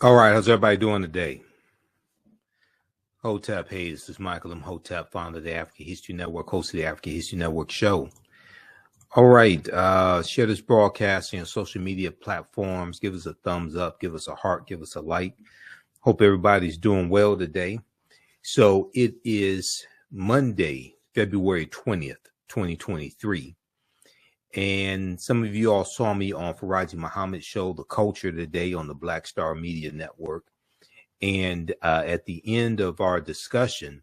All right, how's everybody doing today? Hotep, hey, this is Michael Imhotep, founder of the African History Network, host of the African History Network show. All right, share this broadcast on social media platforms. Give us a thumbs up, give us a heart, give us a like. Hope everybody's doing well today. So it is Monday, February 20th, 2023. And some of you all saw me on Faraji Muhammad's show, The Culture Today, on the Black Star Media Network. And at the end of our discussion,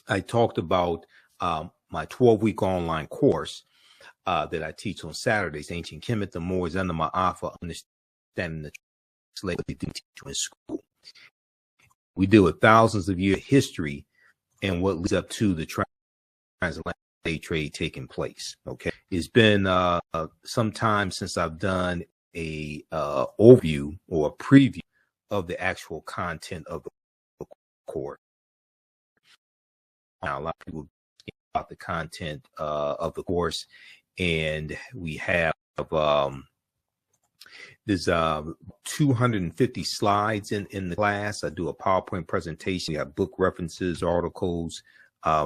I talked about my 12-week online course that I teach on Saturdays, Ancient Kemet, the Moors, and the Ma'afa, Understanding the Slavery they teach you in school. We deal with thousands of years of history and what leads up to the transatlantic slave trade taking place. Okay, it's been some time since I've done a overview or a preview of the actual content of the course. Now, a lot of people about the content of the course, and we have there's 250 slides in the class. I do a PowerPoint presentation. We have book references, articles,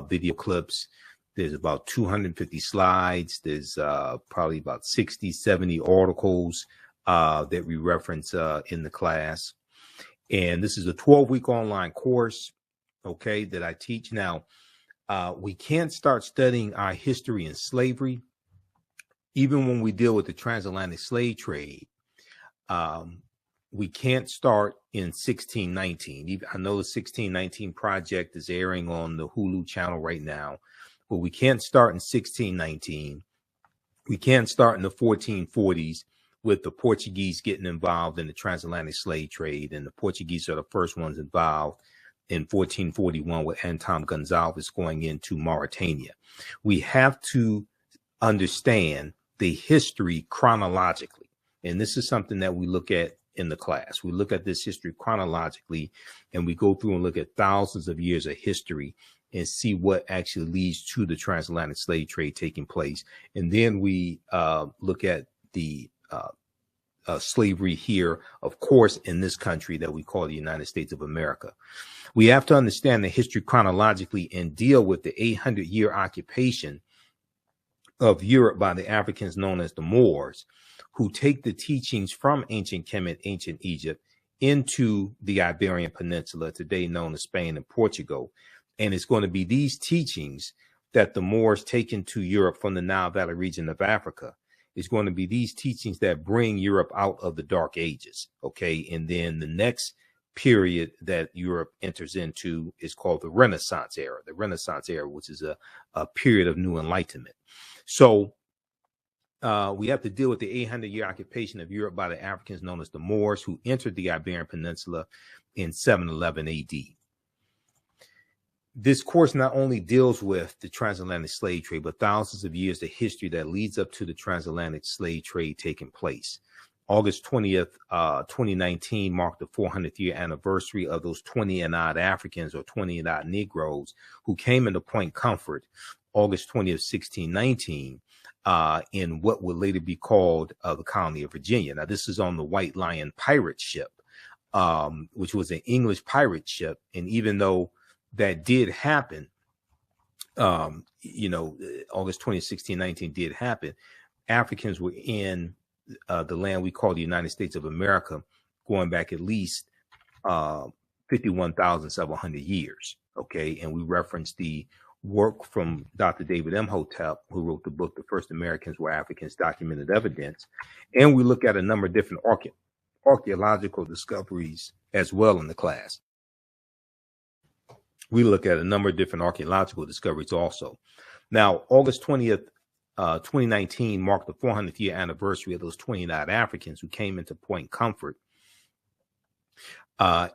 video clips. There's about 250 slides. There's probably about 60, 70 articles that we reference in the class. And this is a 12-week online course, okay, that I teach. Now, we can't start studying our history in slavery, even when we deal with the transatlantic slave trade. We can't start in 1619. I know the 1619 project is airing on the Hulu channel right now, but we can't start in 1619. We can't start in the 1440s. With the Portuguese getting involved in the transatlantic slave trade, and the Portuguese are the first ones involved in 1441 with Anton Gonzalez going into Mauritania. We have to understand the history chronologically, and this is something that we look at in the class. We look at this history chronologically, and we go through and look at thousands of years of history and see what actually leads to the transatlantic slave trade taking place. And then we look at the slavery here, of course, in this country that we call the United States of America. We have to understand the history chronologically and deal with the 800-year occupation of Europe by the Africans known as the Moors, who take the teachings from ancient Kemet, ancient Egypt, into the Iberian Peninsula, today known as Spain and Portugal. And it's going to be these teachings that the Moors take into Europe from the Nile Valley region of Africa. Is going to be these teachings that bring Europe out of the Dark Ages, okay? And then the next period that Europe enters into is called the Renaissance era, which is a period of new enlightenment. So we have to deal with the 800-year occupation of Europe by the Africans known as the Moors, who entered the Iberian Peninsula in 711 AD. This course not only deals with the transatlantic slave trade, but thousands of years of history that leads up to the transatlantic slave trade taking place. August 20th, 2019 marked the 400th year anniversary of those 20 and odd Africans or 20 and odd Negroes who came into Point Comfort August 20th, 1619, in what would later be called the colony of Virginia. Now, this is on the White Lion pirate ship, which was an English pirate ship. And even though that did happen, August 20th, 1619 did happen, Africans were in the land we call the United States of America, going back at least 51,700 years. Okay. And we reference the work from Dr. David Imhotep, who wrote the book, The First Americans Were Africans, Documented Evidence. And we look at a number of different archaeological discoveries as well in the class. We look at a number of different archaeological discoveries also. Now, August 20th, 2019 marked the 400th year anniversary of those 29 Africans who came into Point Comfort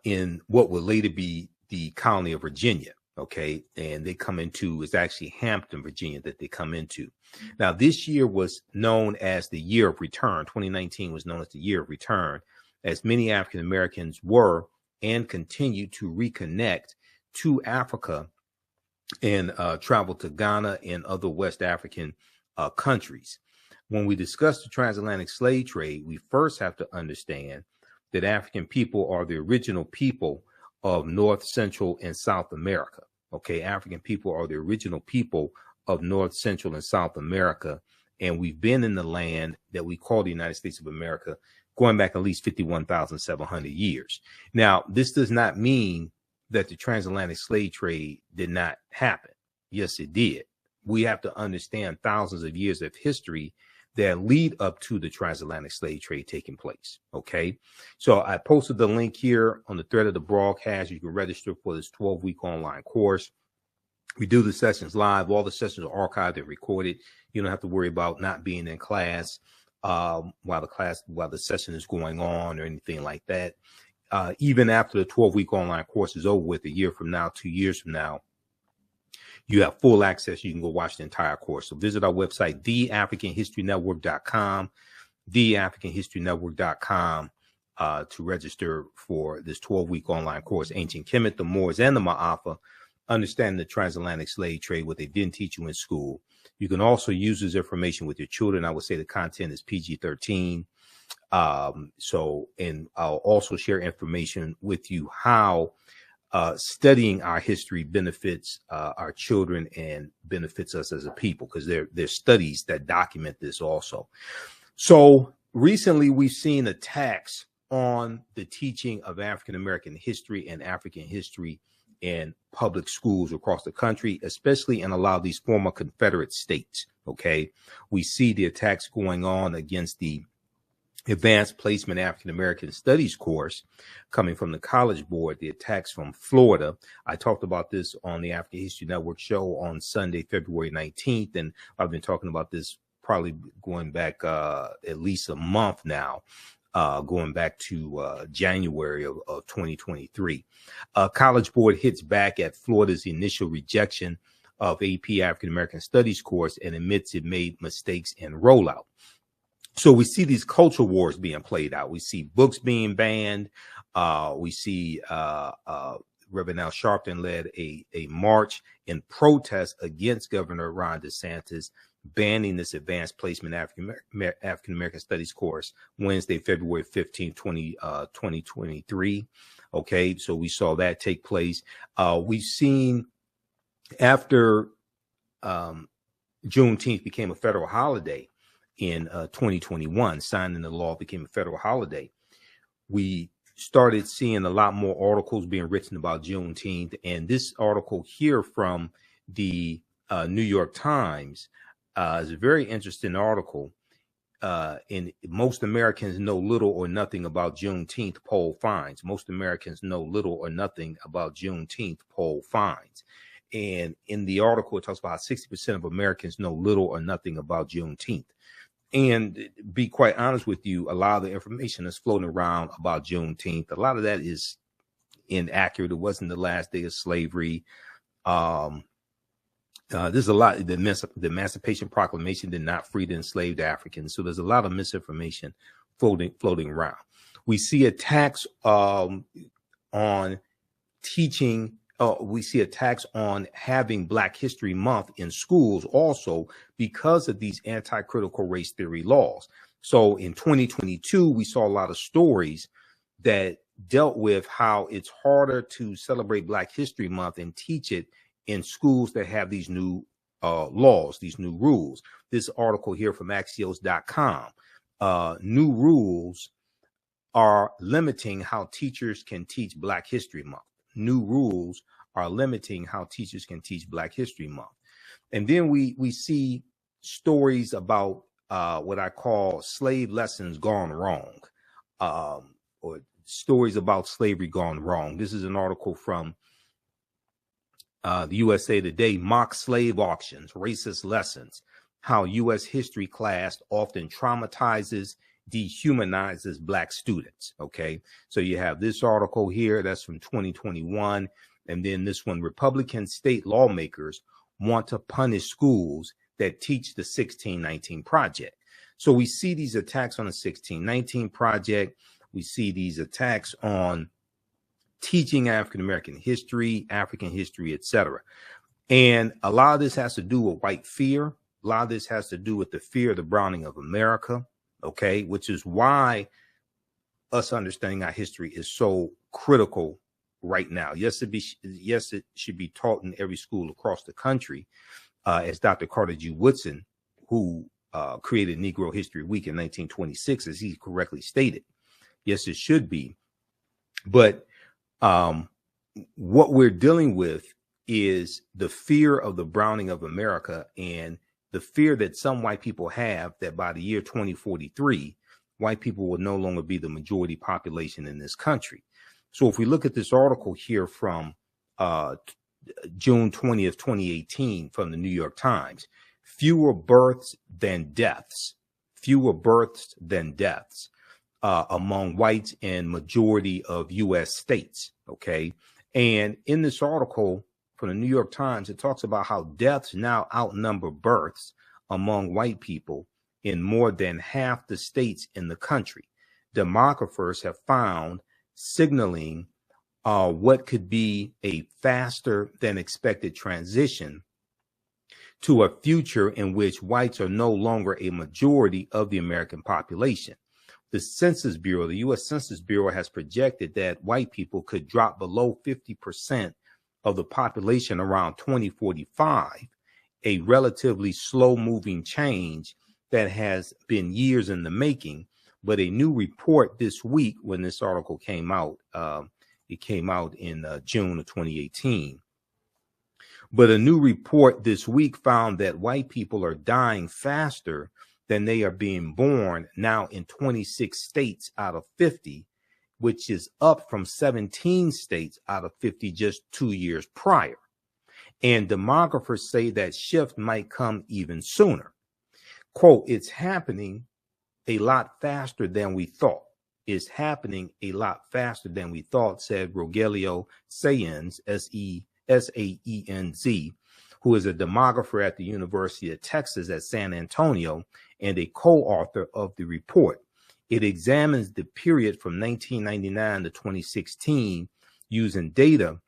in what would later be the colony of Virginia. Okay. And they come into, it's actually Hampton, Virginia, that they come into. Now, this year was known as the year of return. 2019 was known as the year of return, as many African Americans were and continue to reconnect to Africa and travel to Ghana and other West African countries. When we discuss the transatlantic slave trade, we first have to understand that African people are the original people of North, Central, and South America. Okay, African people are the original people of North, Central, and South America. And we've been in the land that we call the United States of America going back at least 51,700 years. Now, this does not mean that the transatlantic slave trade did not happen. Yes, it did. We have to understand thousands of years of history that lead up to the transatlantic slave trade taking place. Okay, so I posted the link here on the thread of the broadcast. You can register for this 12-week online course. We do the sessions live. All the sessions are archived and recorded. You don't have to worry about not being in class while the session is going on or anything like that. Even after the 12-week online course is over with, a year from now, 2 years from now, you have full access. You can go watch the entire course. So visit our website, TheAHNShow.com, TheAHNShow.com, to register for this 12-week online course, Ancient Kemet, the Moors, and the Ma'afa, understanding the transatlantic slave trade, what they didn't teach you in school. You can also use this information with your children. I would say the content is PG-13. And I'll also share information with you how studying our history benefits our children and benefits us as a people, because there's studies that document this also. So recently we've seen attacks on the teaching of African-American history and African history in public schools across the country, especially in a lot of these former Confederate states. Okay, we see the attacks going on against the Advanced Placement African American Studies course coming from the College Board, the attacks from Florida. I talked about this on the African History Network show on Sunday, February 19th, and I've been talking about this probably going back at least a month now, going back to January of 2023. College Board hits back at Florida's initial rejection of AP African American Studies course and admits it made mistakes in rollout. So we see these culture wars being played out. We see books being banned. We see Reverend Al Sharpton led a march in protest against Governor Ron DeSantis banning this Advanced Placement African American Studies course Wednesday, February 15th, 2023. Okay, so we saw that take place. We've seen after Juneteenth became a federal holiday in 2021, signing the law became a federal holiday, we started seeing a lot more articles being written about Juneteenth. And this article here from the New York Times is a very interesting article. And most Americans know little or nothing about Juneteenth, poll finds. Most Americans know little or nothing about Juneteenth, poll finds. And in the article, it talks about 60% of Americans know little or nothing about Juneteenth. And be quite honest with you, a lot of the information that's floating around about Juneteenth, a lot of that is inaccurate. It wasn't the last day of slavery. There's a lot. The Emancipation Proclamation did not free the enslaved Africans. So there's a lot of misinformation floating around. We see attacks on teaching. We see attacks on having Black History Month in schools also because of these anti-critical race theory laws. So in 2022, we saw a lot of stories that dealt with how it's harder to celebrate Black History Month and teach it in schools that have these new laws, these new rules. This article here from Axios.com, new rules are limiting how teachers can teach Black History Month. New rules are limiting how teachers can teach Black History Month. And then we see stories about what I call slave lessons gone wrong, or stories about slavery gone wrong. This is an article from the USA Today, mock slave auctions, racist lessons, how U.S. history class often traumatizes, dehumanizes Black students. Okay, so you have this article here that's from 2021, and then this one, Republican state lawmakers want to punish schools that teach the 1619 Project. So we see these attacks on the 1619 Project. We see these attacks on teaching African-American history, African history, etc. And a lot of this has to do with white fear. A lot of this has to do with the fear of the browning of America. Okay, which is why us understanding our history is so critical right now. Yes, it should be taught in every school across the country, as Dr. Carter G. Woodson, who created Negro History Week in 1926, as he correctly stated. Yes, it should be. But what we're dealing with is the fear of the browning of America, and the fear that some white people have that by the year 2043, white people will no longer be the majority population in this country. So if we look at this article here from June 20th, 2018 from the New York Times, fewer births than deaths among whites in majority of U.S. states. Okay. And in this article from the New York Times, it talks about how deaths now outnumber births among white people in more than half the states in the country. Demographers have found signaling what could be a faster than expected transition to a future in which whites are no longer a majority of the American population. The Census Bureau, the U.S. Census Bureau, has projected that white people could drop below 50% of the population around 2045, a relatively slow-moving change that has been years in the making. But a new report this week, when this article came out, it came out in June of 2018. But a new report this week found that white people are dying faster than they are being born now in 26 states out of 50, which is up from 17 states out of 50 just 2 years prior. And demographers say that shift might come even sooner. Quote, "It's happening a lot faster than we thought. It's happening a lot faster than we thought," said Rogelio Saenz, Saenz, who is a demographer at the University of Texas at San Antonio and a co-author of the report. It examines the period from 1999 to 2016 using data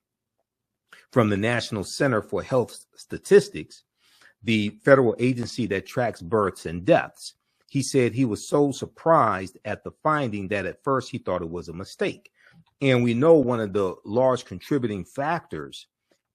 from the National Center for Health Statistics, the federal agency that tracks births and deaths. He said he was so surprised at the finding that at first he thought it was a mistake. And we know one of the large contributing factors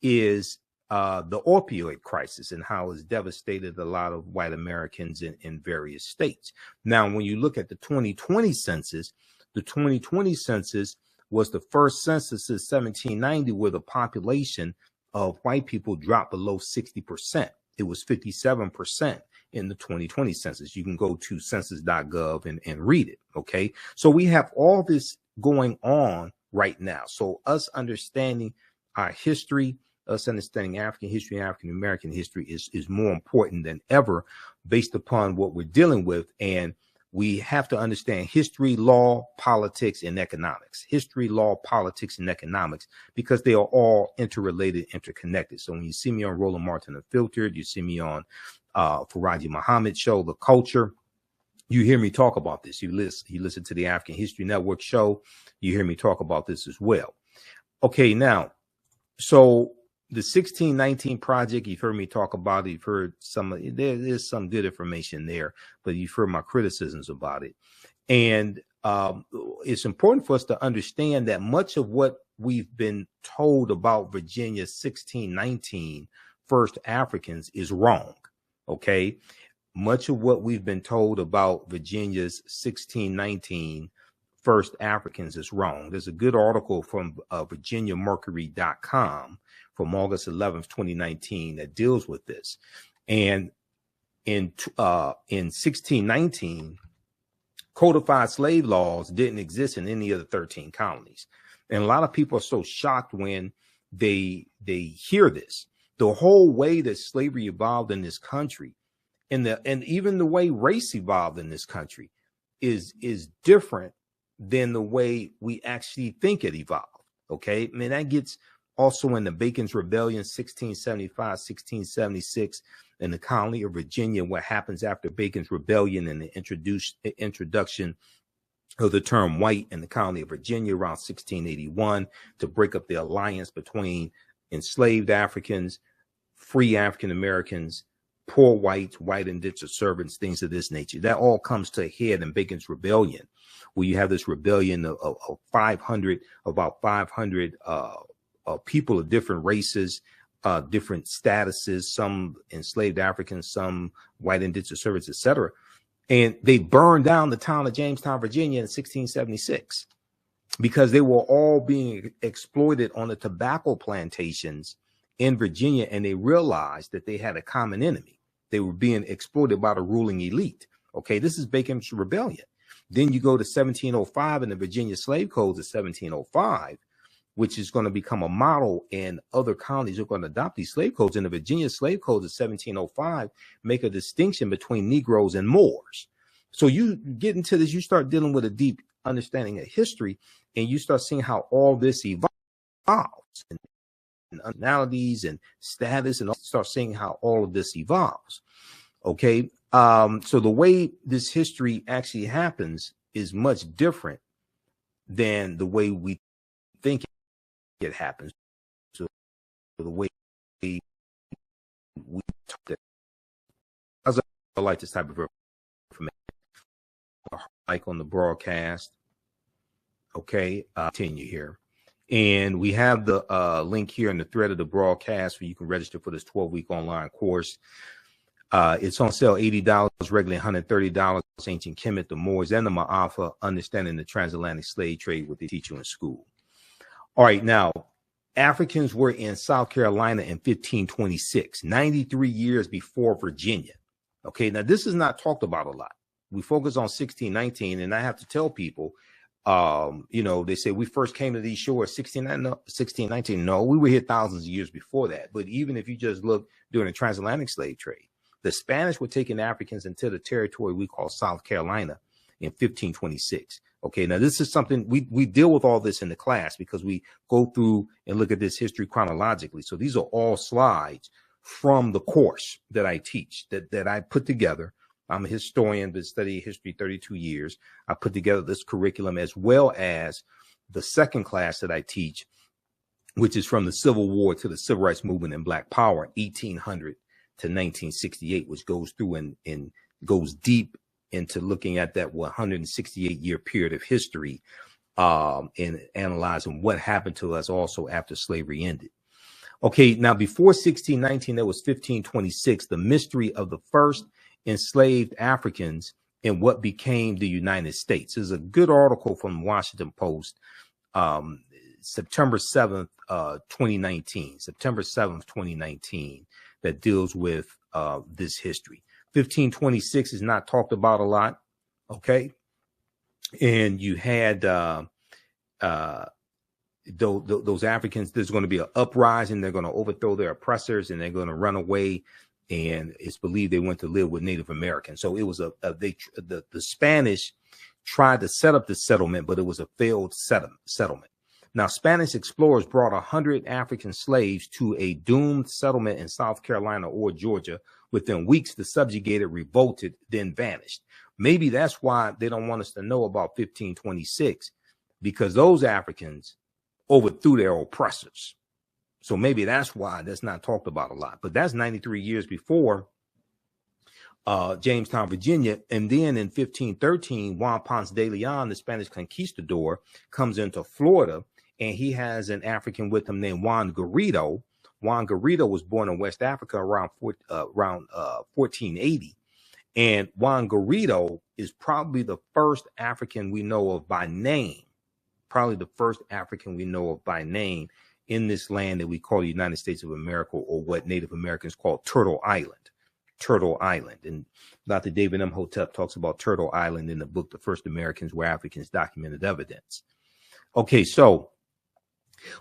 is the opioid crisis and how it's devastated a lot of white Americans in various states. Now, when you look at the 2020 census, the 2020 census was the first census since 1790 where the population of white people dropped below 60%. It was 57% in the 2020 census. You can go to census.gov and read it. Okay. So we have all this going on right now. So us understanding our history, us understanding African history, African American history is more important than ever based upon what we're dealing with. And we have to understand history, law, politics, and economics. History, law, politics, and economics, because they are all interrelated, interconnected. So when you see me on Roland Martin Unfiltered, you see me on Faraji Muhammad show, The Culture, you hear me talk about this. You listen to the African History Network show, you hear me talk about this as well. Okay, now, so the 1619 Project, you've heard me talk about it. You've heard there's some good information there, but you've heard my criticisms about it. And it's important for us to understand that much of what we've been told about Virginia's 1619 First Africans is wrong. Okay. Much of what we've been told about Virginia's 1619 First Africans is wrong. There's a good article from VirginiaMercury.com from August 11th, 2019 that deals with this. And in 1619, codified slave laws didn't exist in any of the 13 colonies. And a lot of people are so shocked when they hear this. The whole way that slavery evolved in this country and even the way race evolved in this country is different than the way we actually think it evolved. Okay. I mean, that gets also in the Bacon's Rebellion, 1675, 1676, in the colony of Virginia, what happens after Bacon's Rebellion and the introduction of the term white in the colony of Virginia around 1681 to break up the alliance between enslaved Africans, free African Americans, poor whites, white indentured servants, things of this nature. That all comes to a head in Bacon's Rebellion, where you have this rebellion of about 500 people of different races, different statuses, some enslaved Africans, some white indentured servants, etc. And they burned down the town of Jamestown, Virginia in 1676 because they were all being exploited on the tobacco plantations in Virginia. And they realized that they had a common enemy. They were being exploited by the ruling elite. Okay, this is Bacon's Rebellion. Then you go to 1705 and the Virginia Slave Codes of 1705, which is going to become a model, and other counties are going to adopt these slave codes. And the Virginia Slave Codes of 1705 make a distinction between Negroes and Moors. So you get into this, you start dealing with a deep understanding of history, and you start seeing how all this evolves, and nationalities and status, and start seeing how all of this evolves. Okay. So the way this history actually happens is much different than the way we think it happens. So the way we talk, I like this type of information, like on the broadcast. Okay, continue here. And we have the link here in the thread of the broadcast where you can register for this 12-week online course. It's on sale, $80, regularly $130. Ancient Kemet, the Moors, and the Ma'afa, understanding the transatlantic slave trade, what they teach you in school. All right, now, Africans were in South Carolina in 1526, 93 years before Virginia. Okay, now this is not talked about a lot. We focus on 1619, and I have to tell people, you know, they say we first came to these shores 1619. No, we were here thousands of years before that. But even if you just look during the transatlantic slave trade, the Spanish were taking Africans into the territory we call South Carolina in 1526. Okay, now this is something we deal with all this in the class because we go through and look at this history chronologically. So these are all slides from the course that I teach, that I put together. I'm a historian, been studying history 32 years. I put together this curriculum as well as the second class that I teach, which is from the Civil War to the Civil Rights Movement and Black Power, 1800 to 1968, which goes through and goes deep into looking at that 168-year period of history and analyzing what happened to us also after slavery ended. Okay, now before 1619, there was 1526, the mystery of the first enslaved Africans in what became the United States. There's a good article from Washington Post, September 7th, 2019, September 7th, 2019, that deals with this history. 1526 is not talked about a lot. Okay. And you had those Africans, there's going to be an uprising. They're going to overthrow their oppressors and they're going to run away. And it's believed they went to live with Native Americans. So it was the Spanish tried to set up the settlement, but it was a failed settlement. Now, Spanish explorers brought 100 African slaves to a doomed settlement in South Carolina or Georgia. Within weeks, the subjugated revolted, then vanished. Maybe that's why they don't want us to know about 1526, because those Africans overthrew their oppressors. So maybe that's why that's not talked about a lot. But that's 93 years before Jamestown, Virginia. And then in 1513, Juan Ponce de Leon, the Spanish conquistador, comes into Florida, and he has an African with him named Juan Garrido. Juan Garrido was born in West Africa around 1480. And Juan Garrido is probably the first African we know of by name, in this land that we call the United States of America, or what Native Americans call Turtle Island. And Dr. David Imhotep talks about Turtle Island in the book, The First Americans Were Africans, Documented Evidence. Okay, so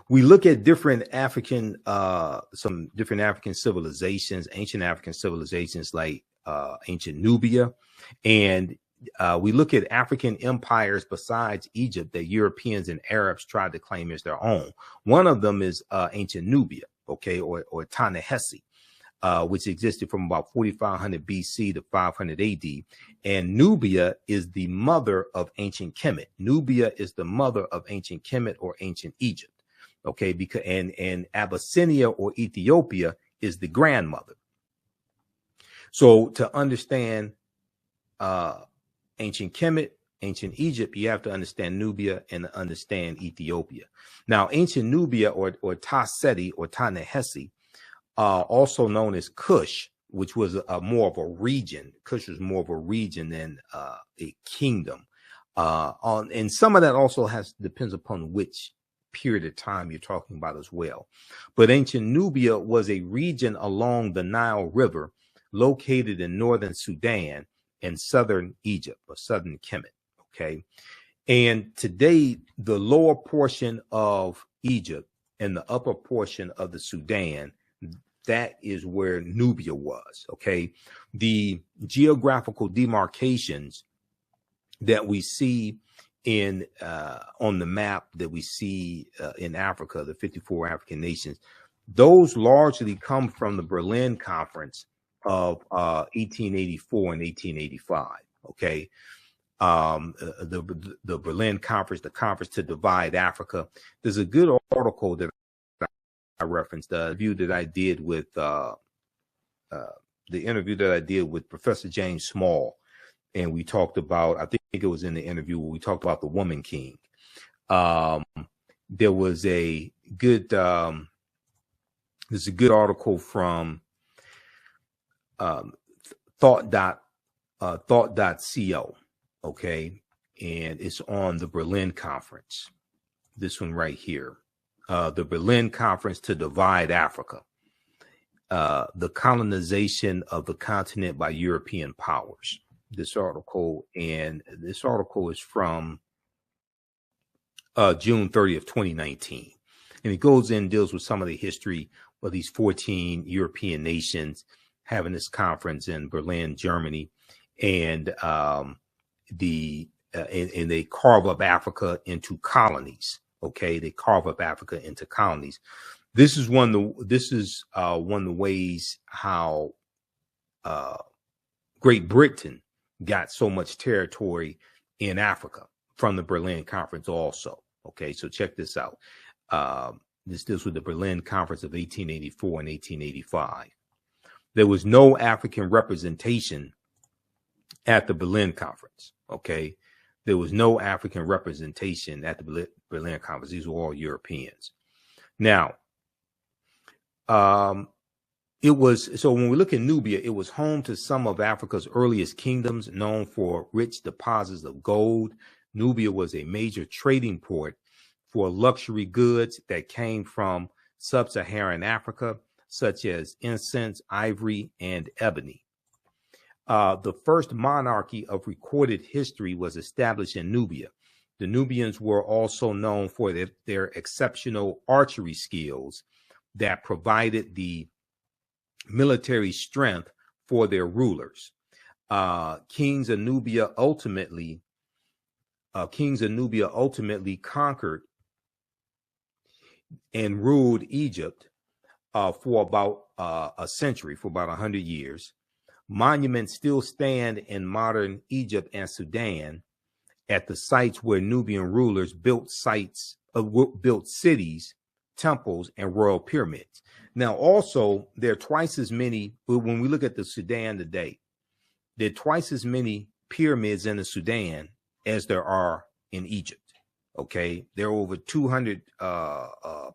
we look at different African, some different African civilizations, ancient African civilizations like ancient Nubia. And we look at African empires besides Egypt that Europeans and Arabs tried to claim as their own. One of them is ancient Nubia, okay, or Ta-Nehisi, which existed from about 4500 BC to 500 AD. And Nubia is the mother of ancient Kemet. Nubia is the mother of ancient Kemet or ancient Egypt. Okay, and Abyssinia or Ethiopia is the grandmother. So to understand ancient Kemet, ancient Egypt, you have to understand Nubia and understand Ethiopia. Now, ancient Nubia or Ta-Seti or Ta-Nehesi, also known as Kush, which was more of a region. Kush was more of a region than a kingdom. And some of that also depends upon which period of time you're talking about as well. But ancient Nubia was a region along the Nile River located in northern Sudan and southern Egypt or southern Kemet. Okay. And today, the lower portion of Egypt and the upper portion of the Sudan, that is where Nubia was. Okay. The geographical demarcations that we see in on the map that we see in Africa, the 54 African nations, those largely come from the Berlin Conference of 1884 and 1885. Okay. The Berlin Conference, the conference to divide Africa. There's a good article that I referenced, the interview that I did with Professor James Small. And we talked about, I think it was in the interview where we talked about the Woman King. There was a good, there's a good article from thought.co, okay, and it's on the Berlin Conference. This one right here, the Berlin Conference to divide Africa, the colonization of the continent by European powers. This article is from June 30th, 2019. And it goes in, deals with some of the history of these 14 European nations having this conference in Berlin, Germany. And they carve up Africa into colonies. Okay, they carve up Africa into colonies. This is one of the ways how Great Britain got so much territory in Africa from the Berlin Conference also. Okay, so check this out. This deals with the Berlin Conference of 1884 and 1885. There was no African representation at the Berlin Conference. Okay, there was no African representation at the Berlin Conference. These were all Europeans. Now, so when we look at Nubia, it was home to some of Africa's earliest kingdoms, known for rich deposits of gold. Nubia was a major trading port for luxury goods that came from sub-Saharan Africa, such as incense, ivory, and ebony. The first monarchy of recorded history was established in Nubia. The Nubians were also known for their exceptional archery skills that provided the military strength for their rulers. Kings of Nubia ultimately conquered and ruled Egypt for about a century, for about 100 years. Monuments still stand in modern Egypt and Sudan at the sites where Nubian rulers built cities, temples, and royal pyramids. Now, also, there are twice as many, when we look at the Sudan today, there are twice as many pyramids in the Sudan as there are in Egypt. Okay, there are over 200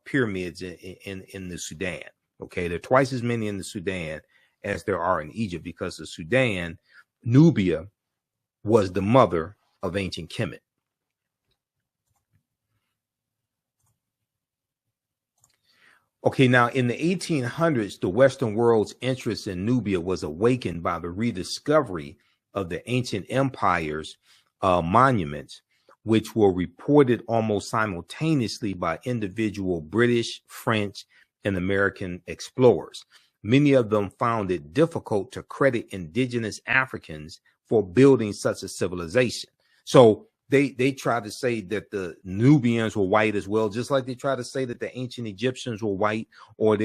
pyramids in the Sudan. Okay, there are twice as many in the Sudan as there are in Egypt, because the Sudan, Nubia, was the mother of ancient Kemet. Okay, now in the 1800s, the Western world's interest in Nubia was awakened by the rediscovery of the ancient empire's monuments, which were reported almost simultaneously by individual British, French, and American explorers. Many of them found it difficult to credit indigenous Africans for building such a civilization. So they tried to say that the Nubians were white as well, just like they tried to say that the ancient Egyptians were white, or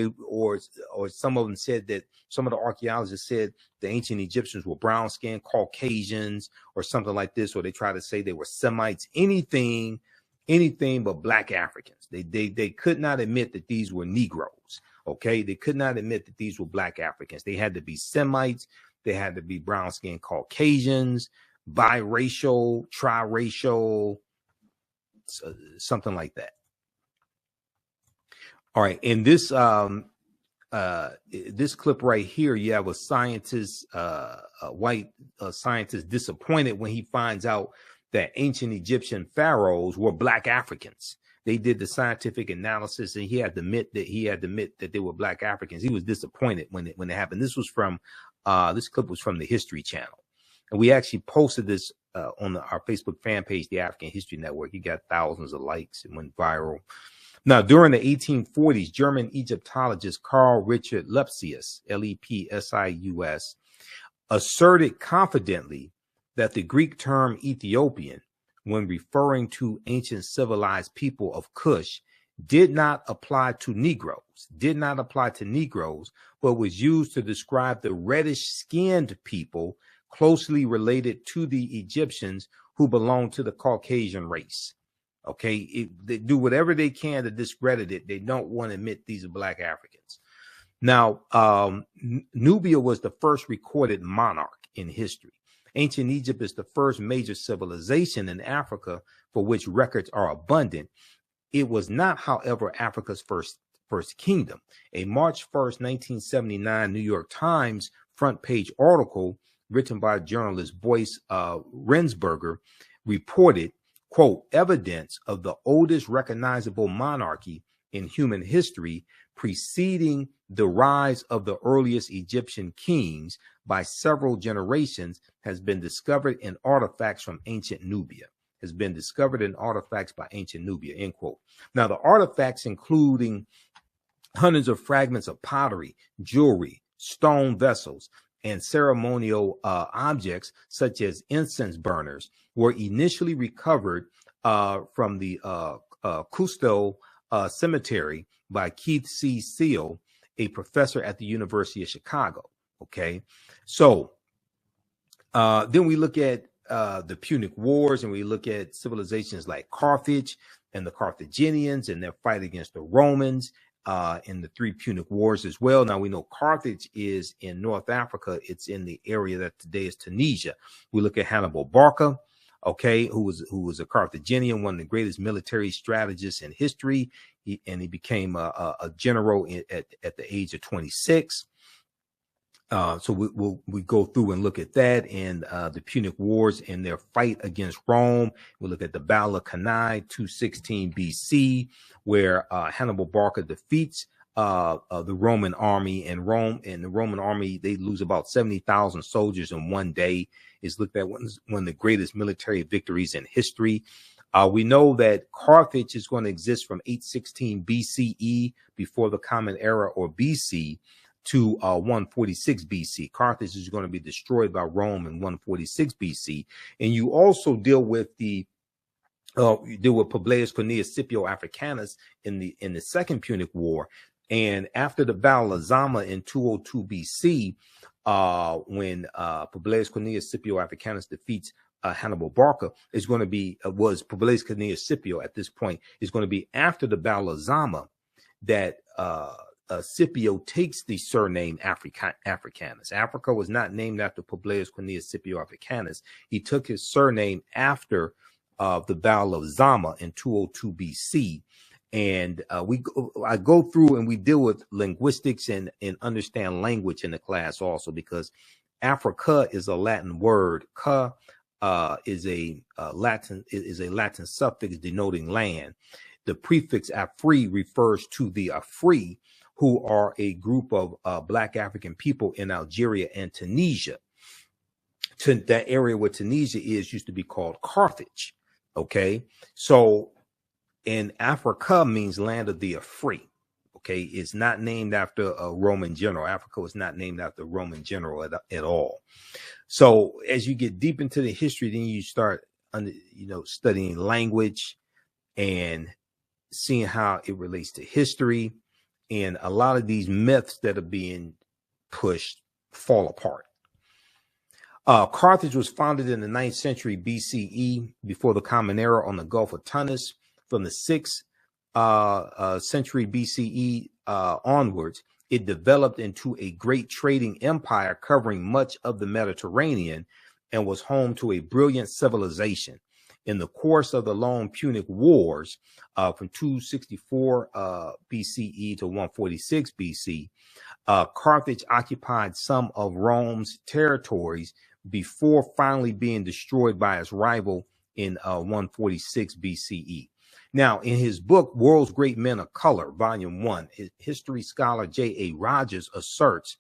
some of them said that, some of the archaeologists said the ancient Egyptians were brown skinned Caucasians or something like this, or they tried to say they were Semites, anything but black Africans. They could not admit that these were Negroes. Okay, they could not admit that these were black Africans. They had to be Semites. They had to be brown-skinned Caucasians, biracial, triracial, something like that. All right, in this this clip right here, you have a scientist, a white scientist, disappointed when he finds out that ancient Egyptian pharaohs were Black Africans. They did the scientific analysis, and he had to admit that they were Black Africans. He was disappointed when it happened. This was from this clip was from the History Channel, and we actually posted this on our Facebook fan page, the African History Network. He got thousands of likes and went viral. Now, during the 1840s, German Egyptologist Carl Richard Lepsius, Lepsius, asserted confidently that the Greek term Ethiopian, when referring to ancient civilized people of Kush, did not apply to Negroes, but was used to describe the reddish-skinned people closely related to the Egyptians who belonged to the Caucasian race. Okay, they do whatever they can to discredit it. They don't want to admit these are Black Africans. Now, Nubia was the first recorded monarch in history. Ancient Egypt is the first major civilization in Africa for which records are abundant. It was not, however, Africa's first kingdom. A March 1st, 1979 New York Times front page article written by journalist Boyce Rensberger reported, quote, evidence of the oldest recognizable monarchy in human history preceding the rise of the earliest Egyptian kings by several generations has been discovered in artifacts from ancient Nubia. End quote. Now, the artifacts including hundreds of fragments of pottery, jewelry, stone vessels, and ceremonial objects such as incense burners were initially recovered from the Cusco Cemetery by Keith C. Seal, a professor at the University of Chicago. Okay, so then we look at the Punic Wars, and we look at civilizations like Carthage and the Carthaginians and their fight against the Romans in the three Punic Wars as well. Now, we know Carthage is in North Africa. It's in the area that today is Tunisia. We look at Hannibal Barca, okay, who was a Carthaginian, one of the greatest military strategists in history. He became a general at the age of 26. So we go through and look at that and the Punic Wars and their fight against Rome. We look at the Battle of Cannae, 216 BC, where Hannibal Barca defeats the Roman army, and the Roman army, they lose about 70,000 soldiers in one day. Is looked at one of the greatest military victories in history. We know that Carthage is going to exist from 816 BCE, before the Common Era, or BC, to 146 BC. Carthage is going to be destroyed by Rome in 146 BC. And you also deal with Publius Cornelius Scipio Africanus in the Second Punic War. And after the Battle of Zama in 202 BC, when Publius Cornelius Scipio Africanus defeats Hannibal Barca, is going to be was Publius Cornelius Scipio at this point, is going to be after the Battle of Zama that Scipio takes the surname Africanus. Africa was not named after Publius Cornelius Scipio Africanus. He took his surname after the Battle of Zama in 202 BC. And I go through and we deal with linguistics and understand language in the class also, because Africa is a Latin word. Ca is a Latin suffix denoting land. The prefix Afri refers to the Afri, who are a group of Black African people in Algeria and Tunisia. That area where Tunisia used to be called Carthage. Okay, so in Africa means land of the Afri. Okay, it's not named after a Roman general. Africa was not named after a Roman general at all. So as you get deep into the history, then you start studying language and seeing how it relates to history. And a lot of these myths that are being pushed fall apart. Carthage was founded in the 9th century BCE, before the Common Era, on the Gulf of Tunis. From the 6th century BCE onwards, it developed into a great trading empire covering much of the Mediterranean and was home to a brilliant civilization. In the course of the long Punic Wars from 264 BCE to 146 BC, Carthage occupied some of Rome's territories before finally being destroyed by its rival in 146 BCE. Now, in his book, World's Great Men of Color, Volume 1, history scholar J.A. Rogers asserts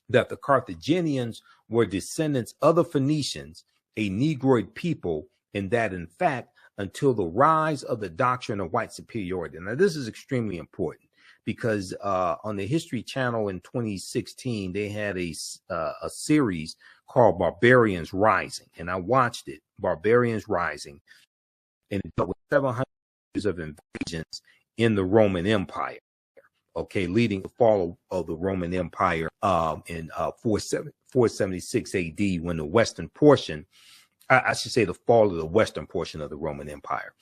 that the Carthaginians were descendants of the Phoenicians, a Negroid people, and that, in fact, until the rise of the doctrine of white superiority. Now, this is extremely important because on the History Channel in 2016, they had a series called Barbarians Rising, and I watched it, Barbarians Rising, and it dealt with 700 years of invasions in the Roman Empire, okay, leading to the fall of the Roman Empire in 476 AD, when the western portion, I should say the fall of the western portion of the Roman Empire,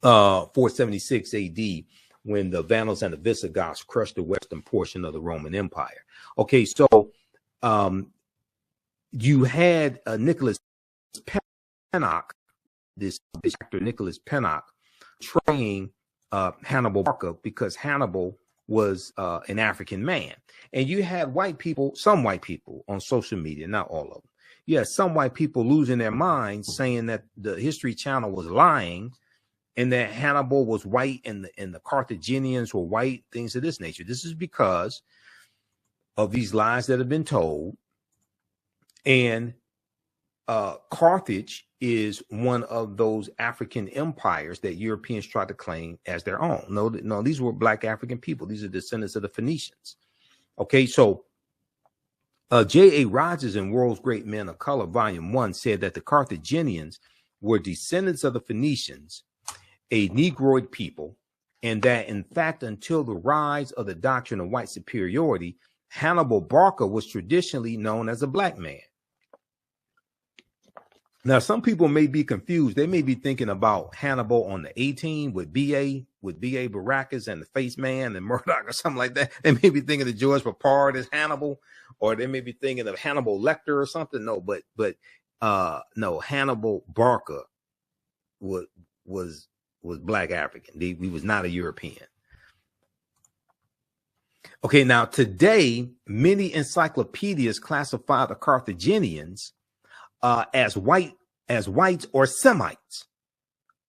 476 AD, when the Vandals and the Visigoths crushed the western portion of the Roman Empire. Okay, so you had Nicholas Pennock, this actor Nicholas Pennock, portraying Hannibal Barca because Hannibal was an African man. And you had white people, some white people on social media, not all of them. You had some white people losing their minds saying that the History Channel was lying and that Hannibal was white and the Carthaginians were white, things of this nature. This is because of these lies that have been told. And Carthage is one of those African empires that Europeans tried to claim as their own. No, these were black African people. These are descendants of the Phoenicians. Okay, so J.A. Rogers in World's Great Men of Color, Volume 1, said that the Carthaginians were descendants of the Phoenicians, a Negroid people, and that, in fact, until the rise of the doctrine of white superiority, Hannibal Barca was traditionally known as a black man. Now, some people may be confused. They may be thinking about Hannibal on the A-Team with B.A. Baracus and the Face Man and Murdoch or something like that. They may be thinking of George Papard as Hannibal, or they may be thinking of Hannibal Lecter or something. No, but no, Hannibal Barca was black African. He was not a European. Okay, now today, many encyclopedias classify the Carthaginians as whites or Semites,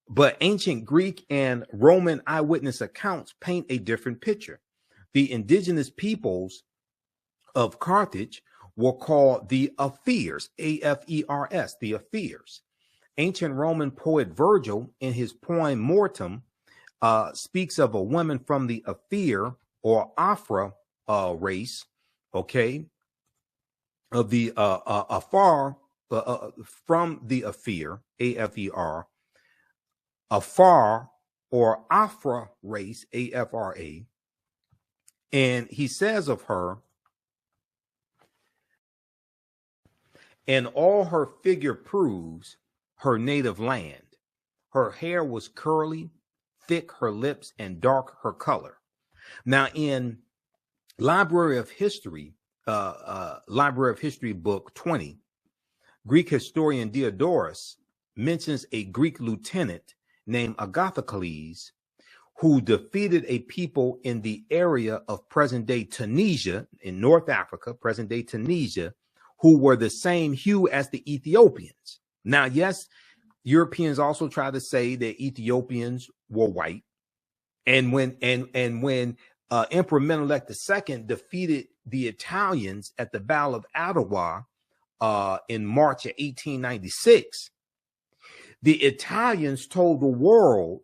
but ancient Greek and Roman eyewitness accounts paint a different picture. The indigenous peoples of Carthage were called the Afirs, A-F-E-R-S, the Afirs. Ancient Roman poet Virgil, in his poem Mortem, speaks of a woman from the Afir or Afra race, okay, of the Afar, from the Afir, A-F-E-R, Afar or Afra race, A-F-R-A, and he says of her, and all her figure proves her native land. Her hair was curly, thick her lips, and dark her color. Now, in Library of History book 20, Greek historian Diodorus mentions a Greek lieutenant named Agathocles who defeated a people in the area of present-day Tunisia, in North Africa, present-day Tunisia, who were the same hue as the Ethiopians. Now, yes, Europeans also try to say that Ethiopians were white. And when Emperor Menelik II defeated the Italians at the Battle of Adwa in March of 1896, the Italians told the world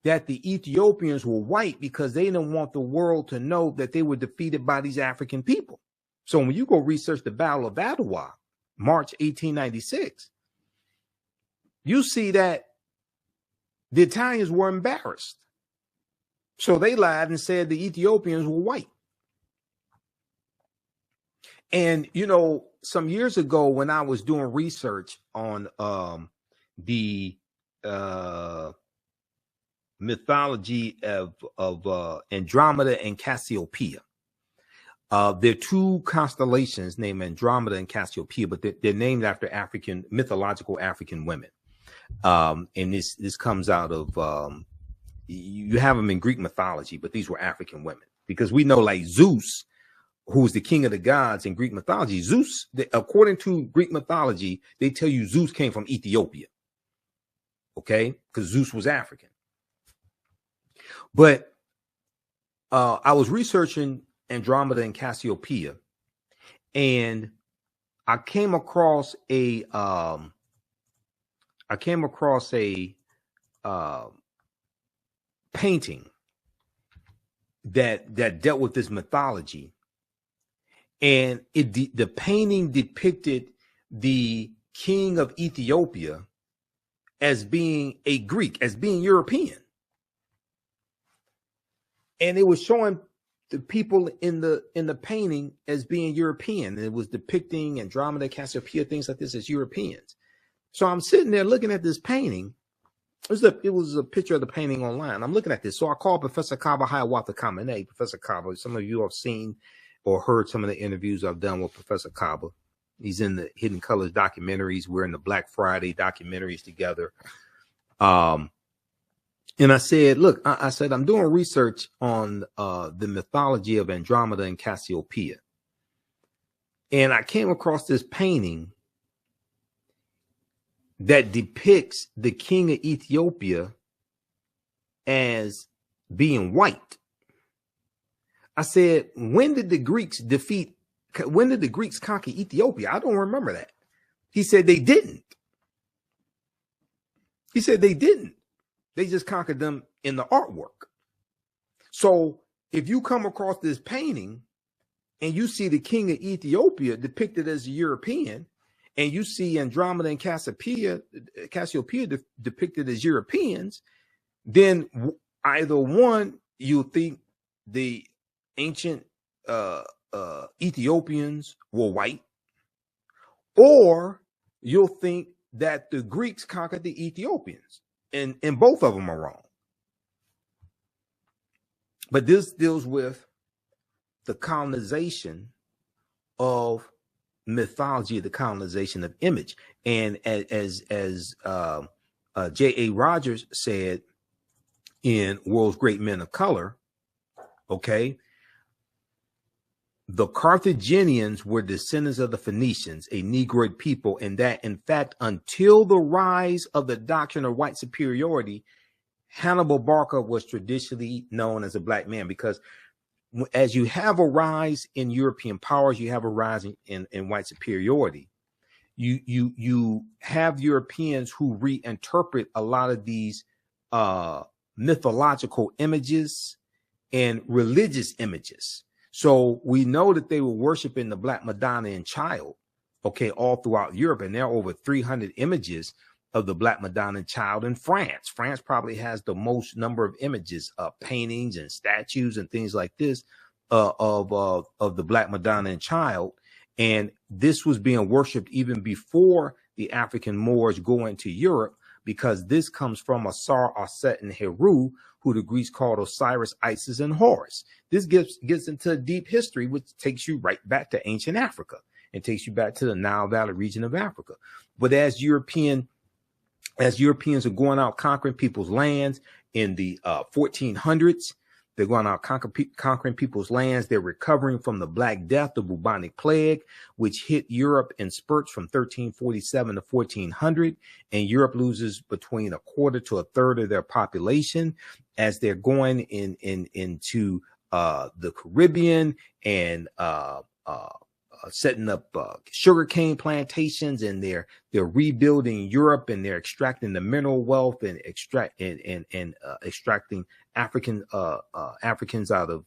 that the Ethiopians were white because they didn't want the world to know that they were defeated by these African people. So when you go research the Battle of Adwa, March 1896, you see that the Italians were embarrassed. So they lied and said the Ethiopians were white. And, you know, some years ago when I was doing research on the mythology of Andromeda and Cassiopeia, There are two constellations named Andromeda and Cassiopeia, but they're named after mythological African women. And this comes out of, you have them in Greek mythology, but these were African women, because we know, like Zeus, who's the king of the gods in Greek mythology, Zeus, according to Greek mythology, they tell you Zeus came from Ethiopia. Okay, because Zeus was African. But I was researching Andromeda and Cassiopeia, and I came across a painting that dealt with this mythology, and the painting depicted the king of Ethiopia as being a Greek, as being European, and it was showing the people in the painting as being European. And it was depicting Andromeda, Cassiopeia, things like this as Europeans. So I'm sitting there looking at this painting. It was a picture of the painting online. I'm looking at this. So I called Professor Kaba Hiawatha Kamene. Professor Kaba, some of you have seen or heard some of the interviews I've done with Professor Kaba. He's in the Hidden Colors documentaries. We're in the Black Friday documentaries together. And I said, look, I said, I'm doing research on the mythology of Andromeda and Cassiopeia. And I came across this painting that depicts the king of Ethiopia as being white. I said, when did the Greeks conquer Ethiopia? I don't remember that. He said they didn't. He said they didn't. They just conquered them in the artwork. So if you come across this painting and you see the king of Ethiopia depicted as a European, and you see Andromeda and Cassiopeia depicted as Europeans, then either one, you think the ancient Ethiopians were white, or you'll think that the Greeks conquered the Ethiopians. And both of them are wrong. But this deals with the colonization of mythology, the colonization of image. And as J.A. Rogers said in World's Great Men of Color, okay, the Carthaginians were descendants of the Phoenicians, a Negroid people, and that, in fact, until the rise of the doctrine of white superiority, Hannibal Barca was traditionally known as a black man, because as you have a rise in European powers, you have a rise in white superiority. You have Europeans who reinterpret a lot of these mythological images and religious images. So we know that they were worshiping the Black Madonna and Child, okay, all throughout Europe. And there are over 300 images of the Black Madonna and Child in France. France probably has the most number of images, paintings and statues and things like this of the Black Madonna and Child. And this was being worshipped even before the African Moors go into Europe, because this comes from Asar, Aset, and Heru, who the Greeks called Osiris, Isis, and Horus. This gets into a deep history, which takes you right back to ancient Africa and takes you back to the Nile Valley region of Africa. But as Europeans are going out conquering people's lands in the 1400s, they're going out conquering people's lands. They're recovering from the Black Death, the bubonic plague, which hit Europe in spurts from 1347 to 1400. And Europe loses between a quarter to a third of their population as they're going into the Caribbean and setting up sugarcane plantations, and they're rebuilding Europe, and they're extracting the mineral wealth and extracting Africans out of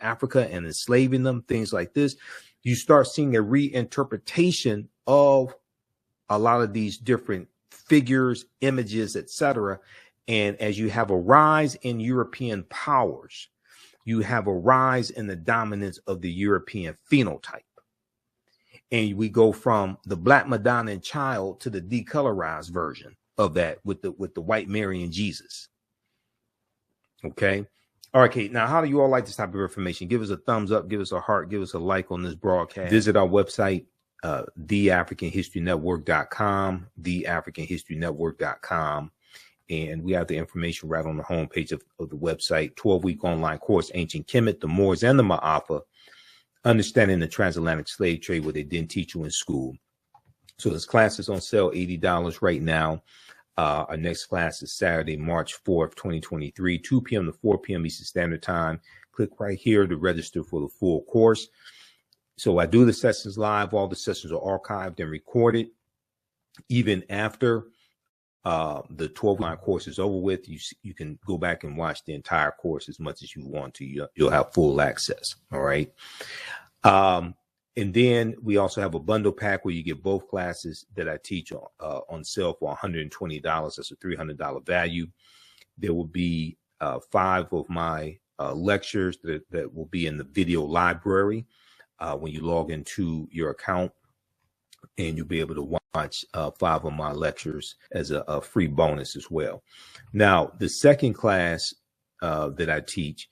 Africa and enslaving them, things like this. You start seeing a reinterpretation of a lot of these different figures, images, etc. And as you have a rise in European powers, you have a rise in the dominance of the European phenotype. And we go from the Black Madonna and Child to the decolorized version of that with the white Mary and Jesus. Okay. All right, Kate. Now, how do you all like this type of information? Give us a thumbs up, give us a heart, give us a like on this broadcast. Visit our website, TheAHNHistoryNetwork.com, TheAHNHistoryNetwork.com. And we have the information right on the homepage of the website. 12-week online course, Ancient Kemet, the Moors, and the Ma'afa, Understanding the Transatlantic Slave Trade, what they didn't teach you in school. So this class is on sale, $80 right now. Our next class is Saturday, March 4th, 2023, 2 p.m. to 4 p.m. Eastern Standard Time. Click right here to register for the full course. So I do the sessions live. All the sessions are archived and recorded. Even after the 12-line course is over with, you can go back and watch the entire course as much as you want to. You'll have full access. All right. And then we also have a bundle pack where you get both classes that I teach on sale for $120. That's a $300 value. There will be 5 of my lectures that will be in the video library when you log into your account, and you'll be able to watch 5 of my lectures as a free bonus as well. Now, the second class that I teach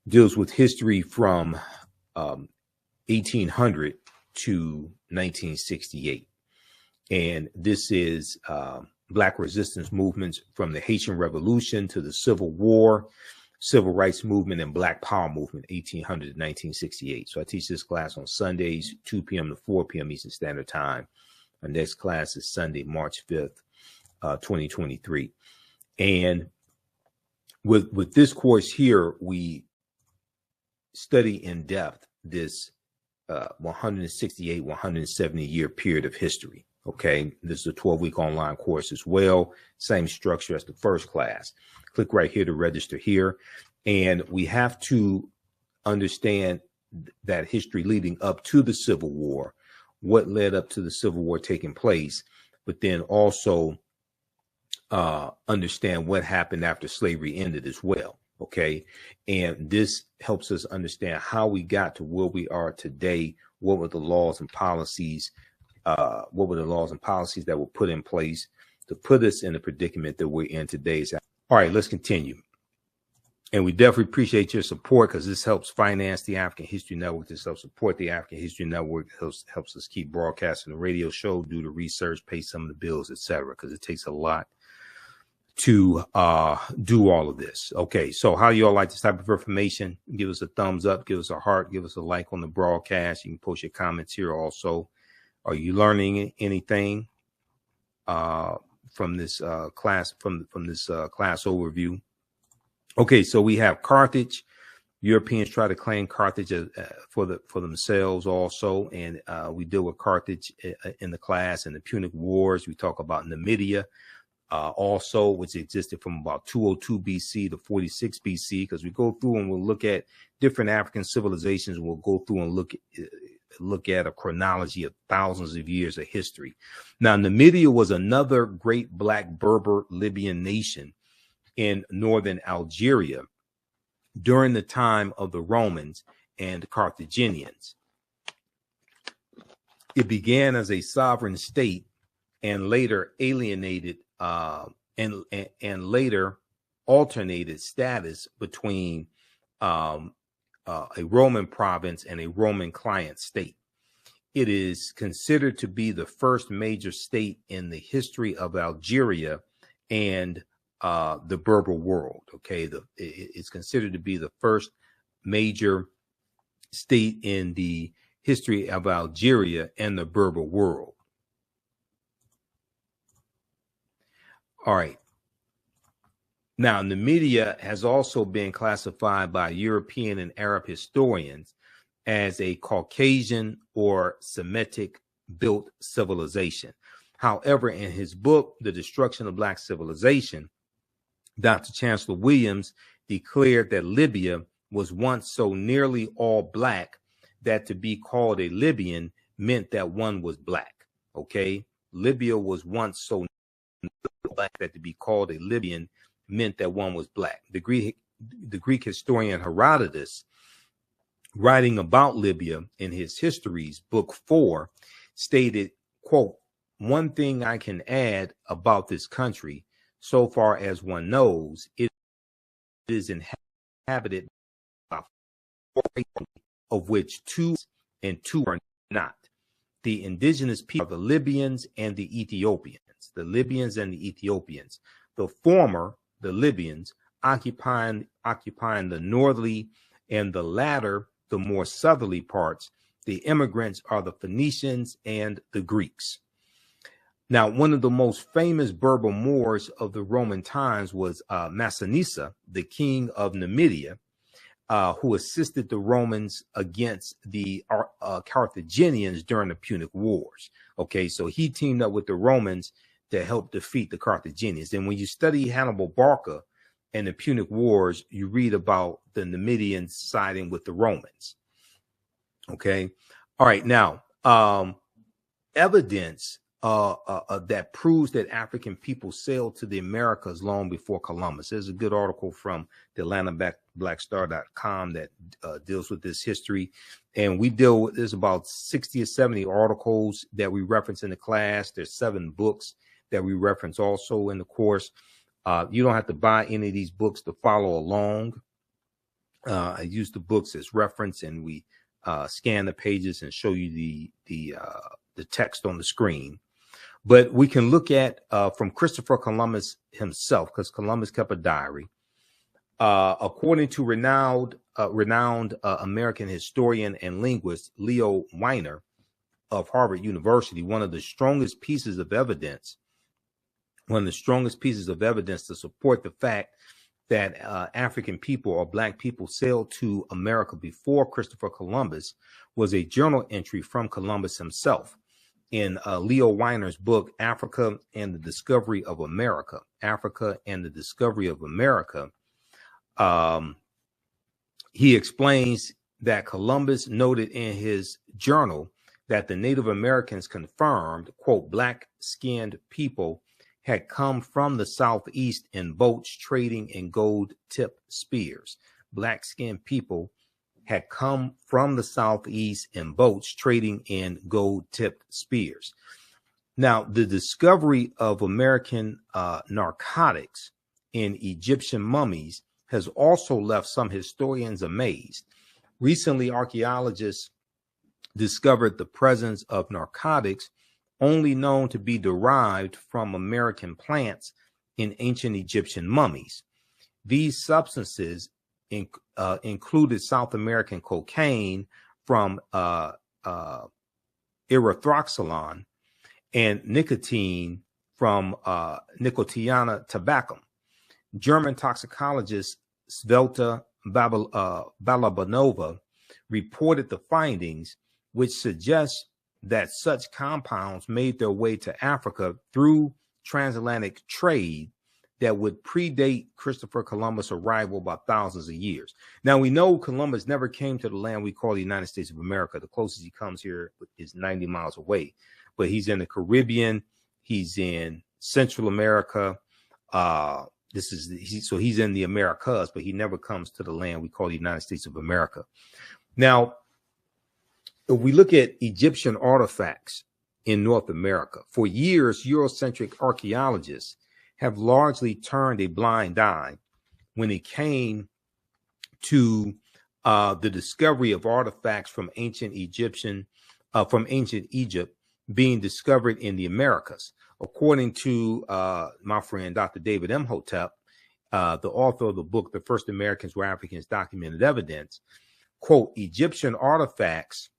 deals with history from 1800 to 1968. And this is Black resistance movements from the Haitian Revolution to the Civil War, Civil Rights Movement, and Black Power Movement, 1800 to 1968. So I teach this class on Sundays, 2 p.m. to 4 p.m. Eastern Standard Time. Our next class is Sunday, March 5th, 2023. And with this course here, we study in depth this 168, 170 year period of history. Okay, this is a 12-week online course as well. Same structure as the first class. Click right here to register here. And we have to understand that history leading up to the Civil War, what led up to the Civil War taking place, but then also understand what happened after slavery ended as well. Okay. And this helps us understand how we got to where we are today. What were the laws and policies? What were the laws and policies that were put in place to put us in the predicament that we're in today? All right, let's continue. And we definitely appreciate your support, because this helps finance the African History Network. This helps support the African History Network. Helps us keep broadcasting the radio show, do the research, pay some of the bills, etc., because it takes a lot to do all of this. Okay, so how you all like this type of information? Give us a thumbs up, give us a heart, give us a like on the broadcast. You can post your comments here also. Are you learning anything from this class, from this class overview? Okay, so we have Carthage. Europeans try to claim Carthage for themselves also, and we deal with Carthage in the class. And the Punic Wars, we talk about Numidia also, which existed from about 202 BC to 46 BC, because we go through and we'll look at different African civilizations. We'll go through and look at a chronology of thousands of years of history. Now, Numidia was another great Black Berber Libyan nation in northern Algeria during the time of the Romans and Carthaginians. It began as a sovereign state and later alienated and later alternated status between a Roman province and a Roman client state. It is considered to be the first major state in the history of Algeria and the Berber world. Okay, it's considered to be the first major state in the history of Algeria and the Berber world. All right. Now, Numidia has also been classified by European and Arab historians as a Caucasian or Semitic built civilization. However, in his book, The Destruction of Black Civilization, Dr. Chancellor Williams declared that Libya was once so nearly all Black that to be called a Libyan meant that one was Black. Okay, Libya was once so Black that to be called a Libyan meant that one was Black. The Greek historian Herodotus, writing about Libya in his Histories, Book 4, stated, quote, "One thing I can add about this country, so far as one knows, it is inhabited inhabited by 4 of which 2 are not. The indigenous people are the Libyans and the Ethiopians. The Libyans and the Ethiopians. The former, the Libyans, occupying the northerly, and the latter, the more southerly parts. The immigrants are the Phoenicians and the Greeks. Now, one of the most famous Berber Moors of the Roman times was Massinissa, the king of Numidia, who assisted the Romans against the Carthaginians during the Punic Wars. Okay, so he teamed up with the Romans to help defeat the Carthaginians. And when you study Hannibal Barca and the Punic Wars, you read about the Numidians siding with the Romans. Okay, all right, now, evidence that proves that African people sailed to the Americas long before Columbus. There's a good article from TheAHNShow that deals with this history. And we deal with, there's about 60 or 70 articles that we reference in the class. There's 7 books that we reference also in the course. You don't have to buy any of these books to follow along. I use the books as reference, and we scan the pages and show you the text on the screen. But we can look at from Christopher Columbus himself, because Columbus kept a diary. According to renowned American historian and linguist Leo Weiner of Harvard University, one of the strongest pieces of evidence to support the fact that African people or Black people sailed to America before Christopher Columbus was a journal entry from Columbus himself. In Leo Weiner's book, Africa and the Discovery of America, he explains that Columbus noted in his journal that the Native Americans confirmed, quote, black-skinned people had come from the southeast in boats trading in gold-tipped spears. Black-skinned people had come from the southeast in boats trading in gold-tipped spears. Now, the discovery of American narcotics in Egyptian mummies has also left some historians amazed. Recently, archaeologists discovered the presence of narcotics only known to be derived from American plants in ancient Egyptian mummies. These substances included South American cocaine from erythroxylon and nicotine from Nicotiana tabacum. German toxicologist Svelta Balabanova reported the findings, which suggest that such compounds made their way to Africa through transatlantic trade that would predate Christopher Columbus' arrival by thousands of years. Now, we know Columbus never came to the land we call the United States of America. The closest he comes here is 90 miles away, but he's in the Caribbean. He's in Central America. So he's in the Americas, but he never comes to the land we call the United States of America. Now, if we look at Egyptian artifacts in North America, for years, Eurocentric archaeologists have largely turned a blind eye when it came to the discovery of artifacts from ancient Egypt being discovered in the Americas. According to my friend, Dr. David Imhotep, the author of the book, The First Americans Were Africans, Documented Evidence, quote, Egyptian artifacts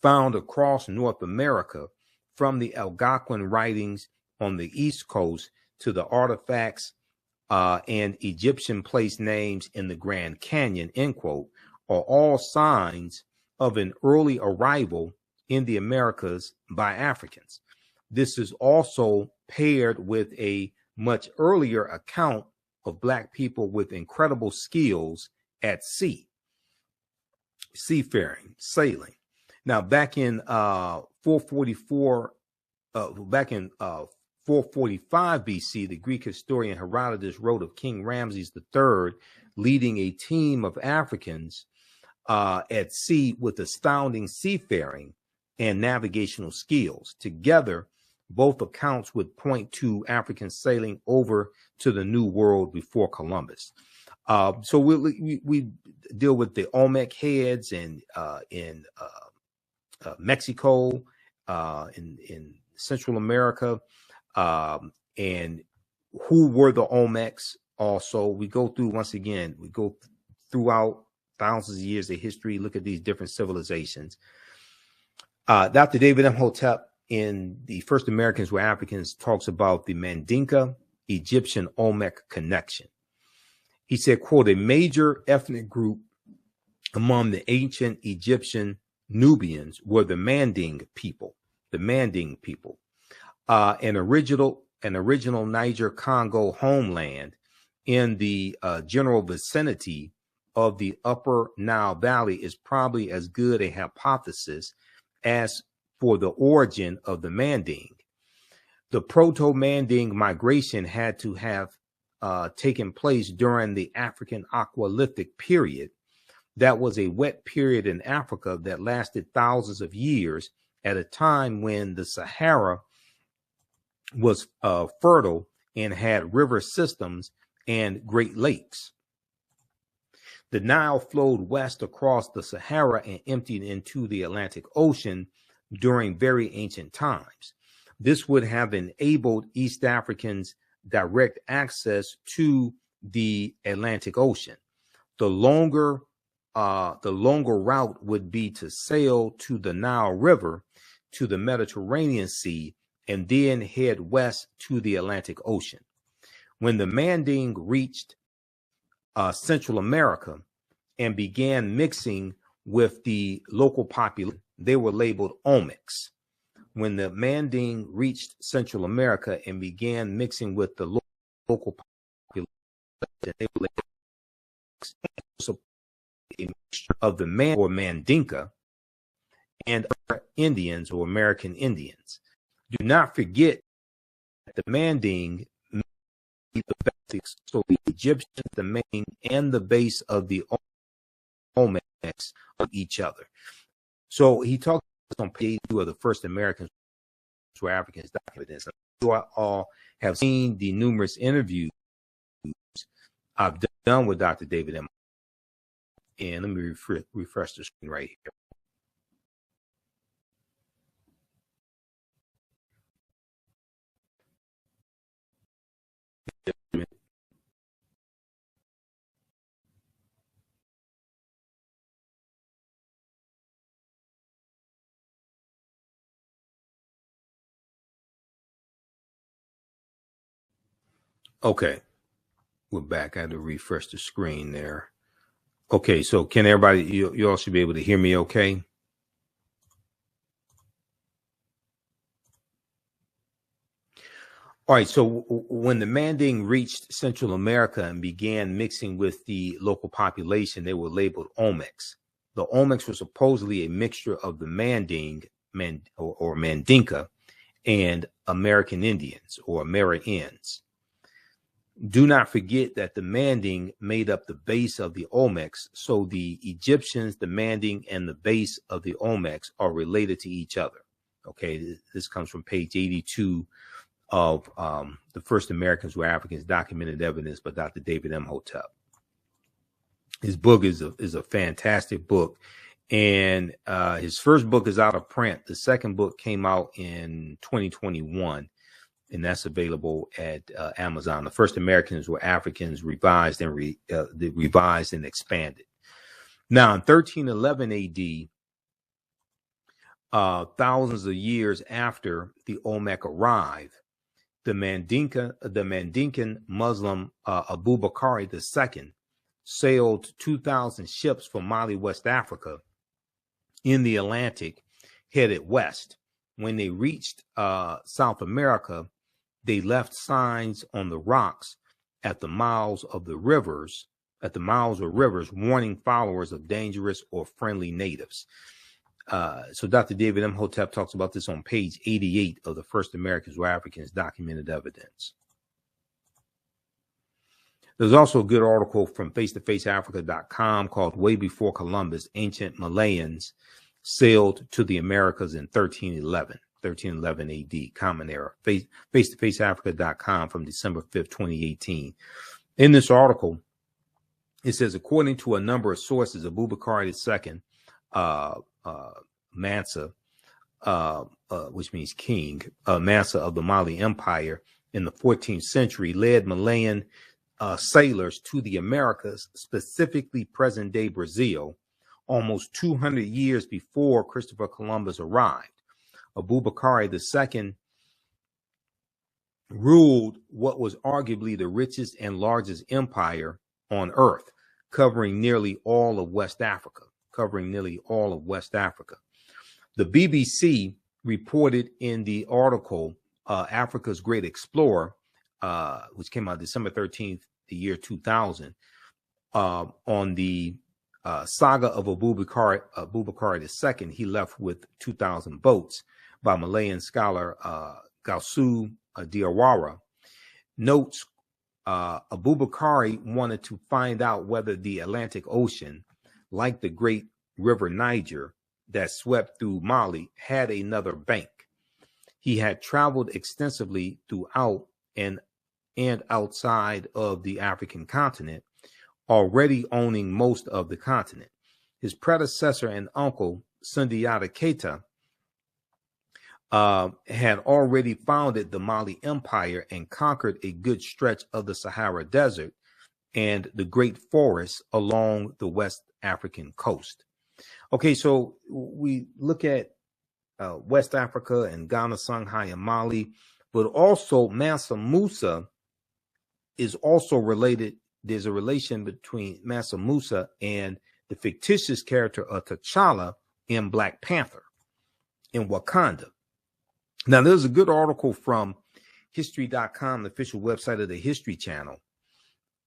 found across North America, from the Algonquin writings on the East Coast to the artifacts and Egyptian place names in the Grand Canyon, end quote, are all signs of an early arrival in the Americas by Africans. This is also paired with a much earlier account of Black people with incredible skills at sea, seafaring, sailing. Now, back in 445 BC, the Greek historian Herodotus wrote of King Ramses III leading a team of Africans at sea with astounding seafaring and navigational skills. Together, both accounts would point to African sailing over to the New World before Columbus. So we deal with the Olmec heads in Mexico, in Central America, and who were the Olmecs. Also, we go through, once again, we go throughout thousands of years of history, look at these different civilizations. Dr. David Imhotep in The First Americans Were Africans talks about the Mandinka Egyptian Olmec connection. He said, quote, a major ethnic group among the ancient Egyptian Nubians were the Manding people, an original Niger Congo homeland in the general vicinity of the Upper Nile Valley is probably as good a hypothesis as for the origin of the Manding. The Proto-Manding migration had to have taken place during the African Aqualithic period. That was a wet period in Africa that lasted thousands of years at a time when the Sahara was fertile and had river systems and Great Lakes. The Nile flowed west across the Sahara and emptied into the Atlantic Ocean during very ancient times. This would have enabled East Africans direct access to the Atlantic Ocean. The longer route would be to sail to the Nile River, to the Mediterranean Sea, and then head west to the Atlantic Ocean. When the Manding reached Central America and began mixing with the local population, they were labeled Olmecs. When the Manding reached Central America and began mixing with the local population, they were labeled so a mixture of the Man or Mandinka and other Indians or American Indians. Do not forget that the Manding made the basics, so the Egyptians, the main and the base of the Olmecs of each other. So he talks on page 2 of The First Americans Were Africans documents. You all have seen the numerous interviews I've done with Dr. David M. And let me refresh the screen right here. Okay, we're back. I had to refresh the screen there. Okay, so can everybody, you all should be able to hear me okay? All right, so when the Manding reached Central America and began mixing with the local population, they were labeled Olmecs. The Olmecs were supposedly a mixture of the Manding or Mandinka and American Indians or Americans. Do not forget that the Manding made up the base of the Olmecs, so the Egyptians, the Manding, and the base of the Olmecs are related to each other. Okay, this comes from page 82 of The First Americans Were Africans, Documented Evidence by Dr. David Imhotep. His book is a fantastic book, and his first book is out of print. The second book came out in 2021. And that's available at Amazon. The First Americans Were Africans, revised and revised and expanded. Now, in 1311 AD, thousands of years after the Olmec arrived, the Mandinkan Muslim Abu Bakr II sailed 2,000 ships from Mali, West Africa, in the Atlantic, headed west. When they reached South America, they left signs on the rocks at the mouths of rivers, warning followers of dangerous or friendly natives. So Dr. David Imhotep talks about this on page 88 of The First Americans Were Africans, Documented Evidence. There's also a good article from face-to-faceafrica.com called Way Before Columbus, Ancient Malayans Sailed to the Americas in 1311 AD, Common Era, face-to-faceafrica.com from December 5th, 2018. In this article, It says, according to a number of sources, Abubakar II, Mansa, which means king, Mansa of the Mali Empire in the 14th century, led Malayan sailors to the Americas, specifically present-day Brazil, almost 200 years before Christopher Columbus arrived. Abubakar II ruled what was arguably the richest and largest empire on earth, covering nearly all of West Africa. The BBC reported in the article, Africa's Great Explorer, which came out December 13th, the year 2000, on the saga of Abubakar II, he left with 2,000 boats, by Malayan scholar Gausu Diawara, notes Abubakar wanted to find out whether the Atlantic Ocean, like the great river Niger that swept through Mali, had another bank. He had traveled extensively throughout and outside of the African continent, already owning most of the continent. His predecessor and uncle, Sundiata Keita, had already founded the Mali Empire and conquered a good stretch of the Sahara Desert and the great forests along the West African coast. Okay, so we look at West Africa and Ghana, Songhai, and Mali, but also Mansa Musa is also related. There's a relation between Mansa Musa and the fictitious character of T'Challa in Black Panther in Wakanda. Now, there's a good article from history.com, the official website of the History Channel,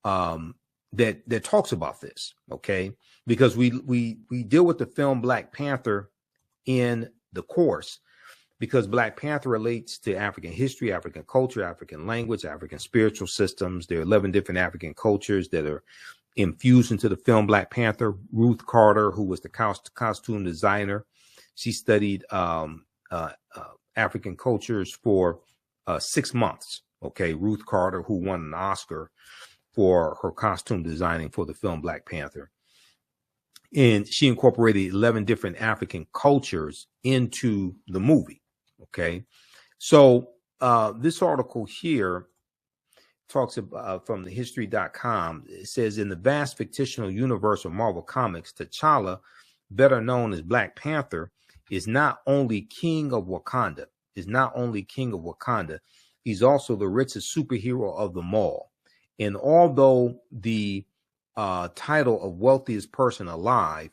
that talks about this, okay? Because we deal with the film Black Panther in the course, because Black Panther relates to African history, African culture, African language, African spiritual systems. There are 11 different African cultures that are infused into the film Black Panther. Ruth Carter, who was the costume designer, she studied African cultures for 6 months. Okay, Ruth Carter, who won an Oscar for her costume designing for the film Black Panther. And she incorporated 11 different African cultures into the movie. Okay, so this article here talks about, from the history.com, it says, in the vast fictional universe of Marvel Comics, T'Challa, better known as Black Panther, is not only king of Wakanda, he's also the richest superhero of them all. And although the title of wealthiest person alive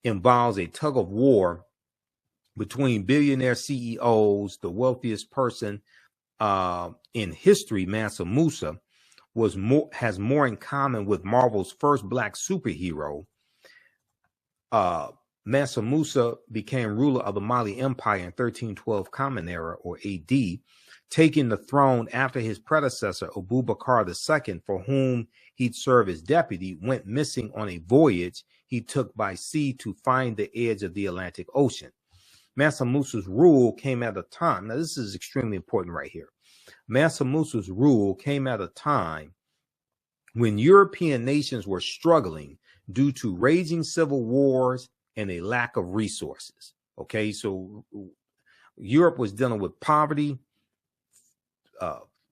involves a tug of war between billionaire CEOs, the wealthiest person in history, Mansa Musa, has more in common with Marvel's first black superhero. Mansa Musa became ruler of the Mali Empire in 1312 Common Era, or AD, taking the throne after his predecessor, Abubakar II, for whom he'd serve as deputy, went missing on a voyage he took by sea to find the edge of the Atlantic Ocean. Mansa Musa's rule came at a time, now this is extremely important right here. Mansa Musa's rule came at a time when European nations were struggling due to raging civil wars and a lack of resources. Okay, so Europe was dealing with poverty,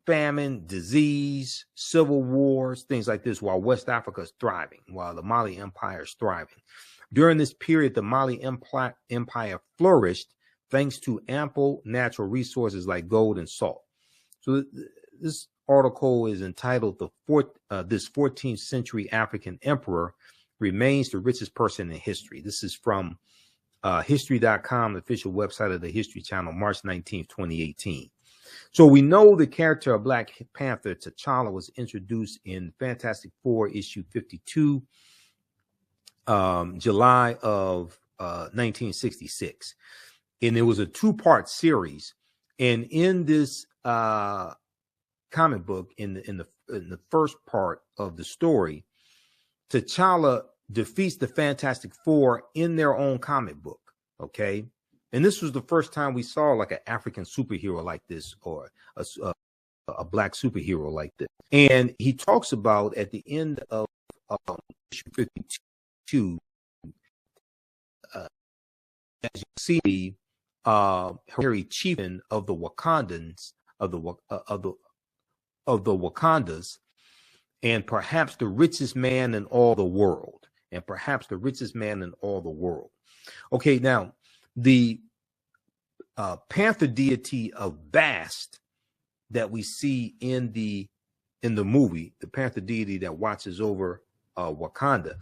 famine, disease, civil wars, things like this, while West Africa is thriving, while the Mali Empire is thriving. During this period, the Mali Empire flourished thanks to ample natural resources like gold and salt. So this article is entitled This 14th Century African Emperor Remains the Richest Person in History. This is from history.com, the official website of the History Channel, March 19th, 2018. So we know the character of Black Panther, T'Challa, was introduced in Fantastic Four issue 52, July of 1966. And it was a 2-part series. And in this comic book, in the first part of the story, T'Challa defeats the Fantastic Four in their own comic book. Okay. And this was the first time we saw like an African superhero like this, or a black superhero like this. And he talks about at the end of issue 52, as you see, Harry Chieftain of the Wakandans of the Wakandas, and perhaps the richest man in all the world, Okay, now the panther deity of Bast that we see in the movie, the panther deity that watches over Wakanda,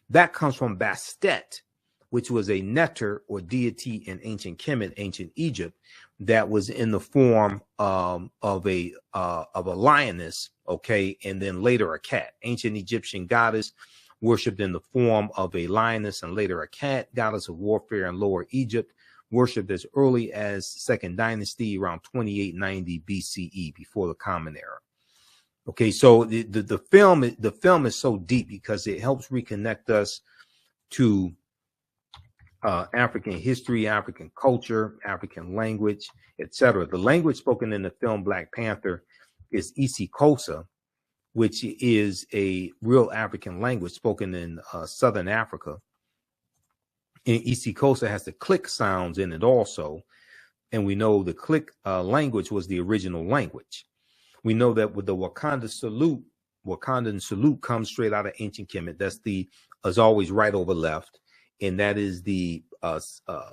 that comes from Bastet, which was a neter or deity in ancient Kemet, ancient Egypt, that was in the form of a lioness, okay, and then later a cat. Ancient Egyptian goddess worshipped in the form of a lioness and later a cat, goddess of warfare in Lower Egypt, worshipped as early as Second Dynasty, around 2890 BCE, before the Common Era. Okay, so the film is so deep because it helps reconnect us to African history, African culture, African language, etc. The language spoken in the film Black Panther is isiXhosa, which is a real African language spoken in Southern Africa. And isiXhosa has the click sounds in it also. And we know the click language was the original language. We know that with the Wakandan salute comes straight out of ancient Kemet. That's as always, right over left. And that is the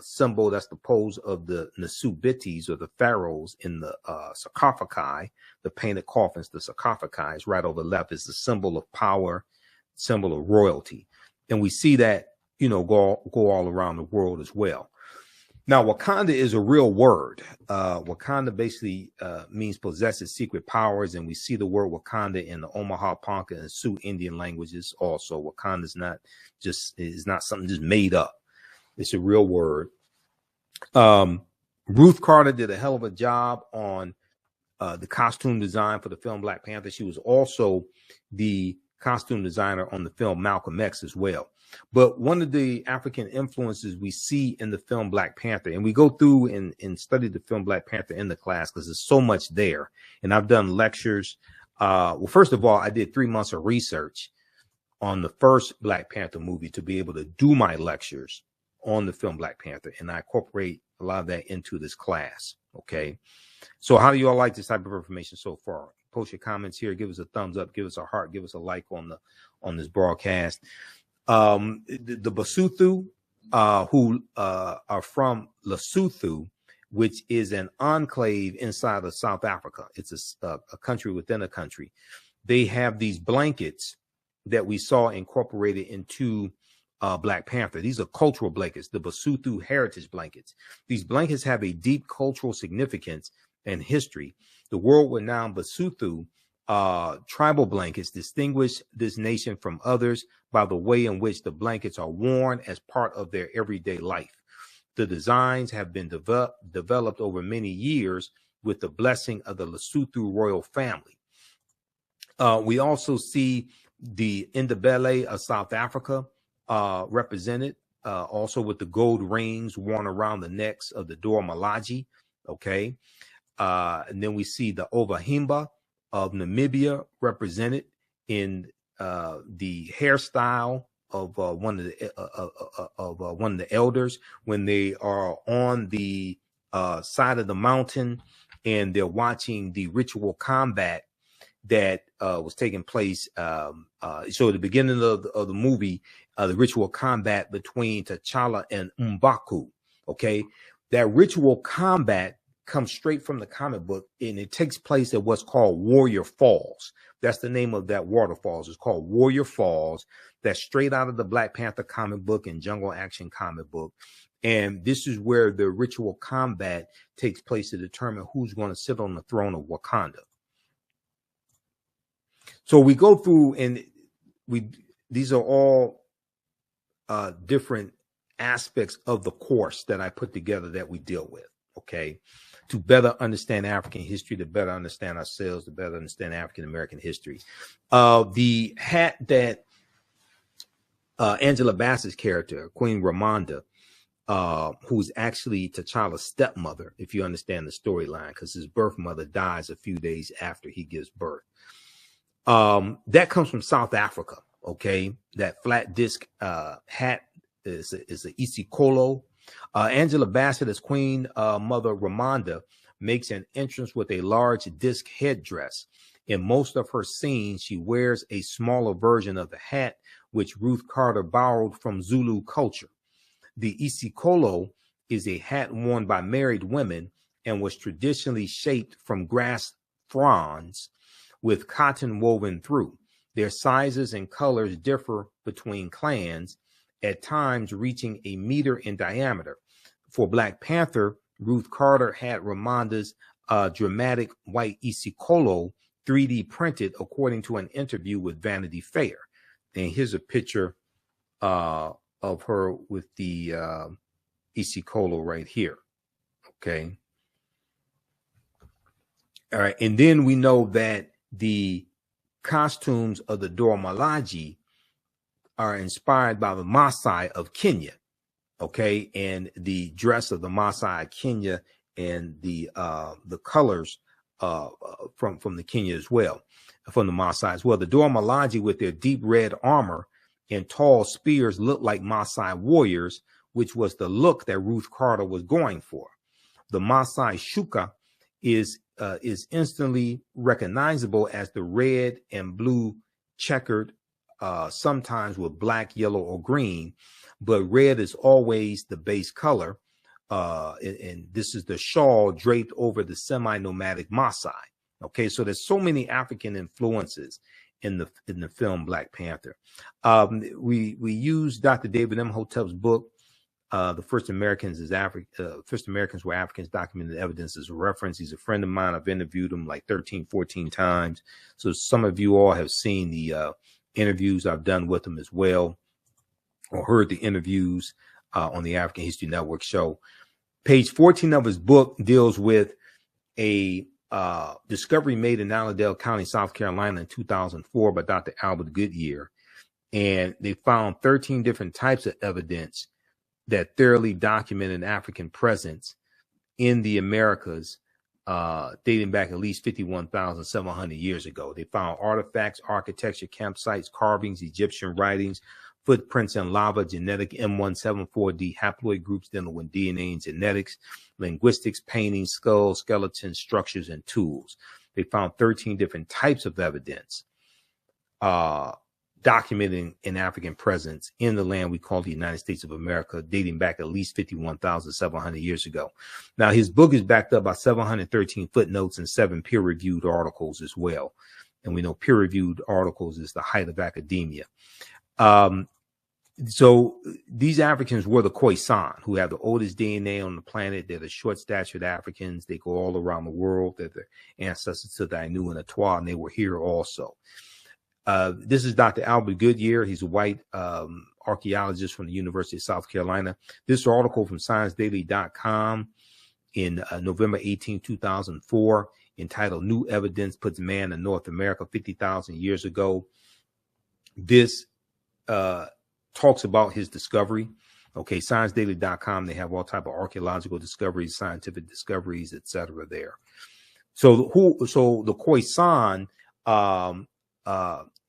symbol, that's the pose of the Nasubitis, or the pharaohs in the sarcophagi, the painted coffins, the sarcophagi, is right over left. Is the symbol of power, symbol of royalty. And we see that, go all around the world as well. Now, Wakanda is a real word. Wakanda basically means possesses secret powers, and we see the word Wakanda in the Omaha, Ponca, and Sioux Indian languages also. Wakanda is not something just made up. It's a real word. Ruth Carter did a hell of a job on the costume design for the film Black Panther. She was also the costume designer on the film Malcolm X as well. But one of the African influences we see in the film Black Panther, and we go through and study the film Black Panther in the class because there's so much there. And I've done lectures. Well, first of all, I did 3 months of research on the first Black Panther movie to be able to do my lectures on the film Black Panther. And I incorporate a lot of that into this class. Okay. So how do you all like this type of information so far? Post your comments here. Give us a thumbs up. Give us a heart. Give us a like on this broadcast. The Basotho, who are from Lesotho, which is an enclave inside of South Africa. It's a country within a country. They have these blankets that we saw incorporated into Black Panther. These are cultural blankets, the Basotho heritage blankets. These blankets have a deep cultural significance and history. The world-renowned Basotho tribal blankets distinguish this nation from others by the way in which the blankets are worn as part of their everyday life. The designs have been developed over many years with the blessing of the Lesotho royal family. We also see the Ndebele of South Africa represented, also with the gold rings worn around the necks of the Dora Milaje. Okay. And then we see the Ovahimba of Namibia represented in the hairstyle of one of the elders when they are on the side of the mountain and they're watching the ritual combat that was taking place. So at the beginning of the movie, the ritual combat between T'Challa and M'Baku. Okay, that ritual combat comes straight from the comic book, and it takes place at what's called Warrior Falls. That's the name of that waterfalls. It's called Warrior Falls. That's straight out of the Black Panther comic book and Jungle Action comic book. And this is where the ritual combat takes place to determine who's going to sit on the throne of Wakanda. So we go through, and these are all different aspects of the course that I put together that we deal with. Okay, to better understand African history, to better understand ourselves, to better understand African American history. The hat that Angela Bassett's character, Queen Ramonda, who's actually T'Challa's stepmother, if you understand the storyline, because his birth mother dies a few days after he gives birth. That comes from South Africa. Okay, that flat disc hat is a Isikolo. Angela Bassett as Queen Mother Ramonda makes an entrance with a large disc headdress. In most of her scenes, she wears a smaller version of the hat, which Ruth Carter borrowed from Zulu culture. The Isikolo is a hat worn by married women and was traditionally shaped from grass fronds with cotton woven through. Their sizes and colors differ between clans, at times reaching a meter in diameter. For Black Panther, Ruth Carter had Ramonda's dramatic white Isikolo 3D printed according to an interview with Vanity Fair. And here's a picture of her with the Isikolo right here. Okay. All right. And then we know that the costumes of the Dora Milaje are inspired by the Maasai of Kenya. Okay. And the dress of the Maasai of Kenya and the colors from the Kenya as well, from the Maasai as well. The Dora Milaje with their deep red armor and tall spears look like Maasai warriors, which was the look that Ruth Carter was going for. The Maasai shuka is instantly recognizable as the red and blue checkered, sometimes with black, yellow, or green, but red is always the base color. And this is the shawl draped over the semi-nomadic Maasai. Okay, so there's so many African influences in the film Black Panther. We use Dr. David Imhotep's book, The First Americans Were Africans, Documented Evidence, as a reference. He's a friend of mine. I've interviewed him like 13, 14 times. So some of you all have seen the interviews I've done with him as well, or heard the interviews on the African History Network show. Page 14 of his book deals with a discovery made in Allendale County, South Carolina in 2004 by Dr. Albert Goodyear. And they found 13 different types of evidence that thoroughly documented African presence in the Americas, dating back at least 51,700 years ago. They found artifacts, architecture, campsites, carvings, Egyptian writings, footprints in lava, genetic M174D haploid groups dealing with DNA and genetics, linguistics, paintings, skulls, skeletons, structures, and tools. They found 13 different types of evidence documenting an African presence in the land we call the United States of America, dating back at least 51,700 years ago. Now, his book is backed up by 713 footnotes and 7 peer-reviewed articles as well. And we know peer-reviewed articles is the height of academia. So these Africans were the Khoisan, who have the oldest DNA on the planet. They're the short-statured Africans. They go all around the world. They're the ancestors to the Ainu and Atwa, and they were here also. This is Dr. Albert Goodyear. He's a white archaeologist from the University of South Carolina. This article from ScienceDaily.com in November 18, 2004, entitled New Evidence Puts Man in North America 50,000 Years Ago. This talks about his discovery. Okay, ScienceDaily.com, they have all type of archaeological discoveries, scientific discoveries, etc. there. So the Khoisan,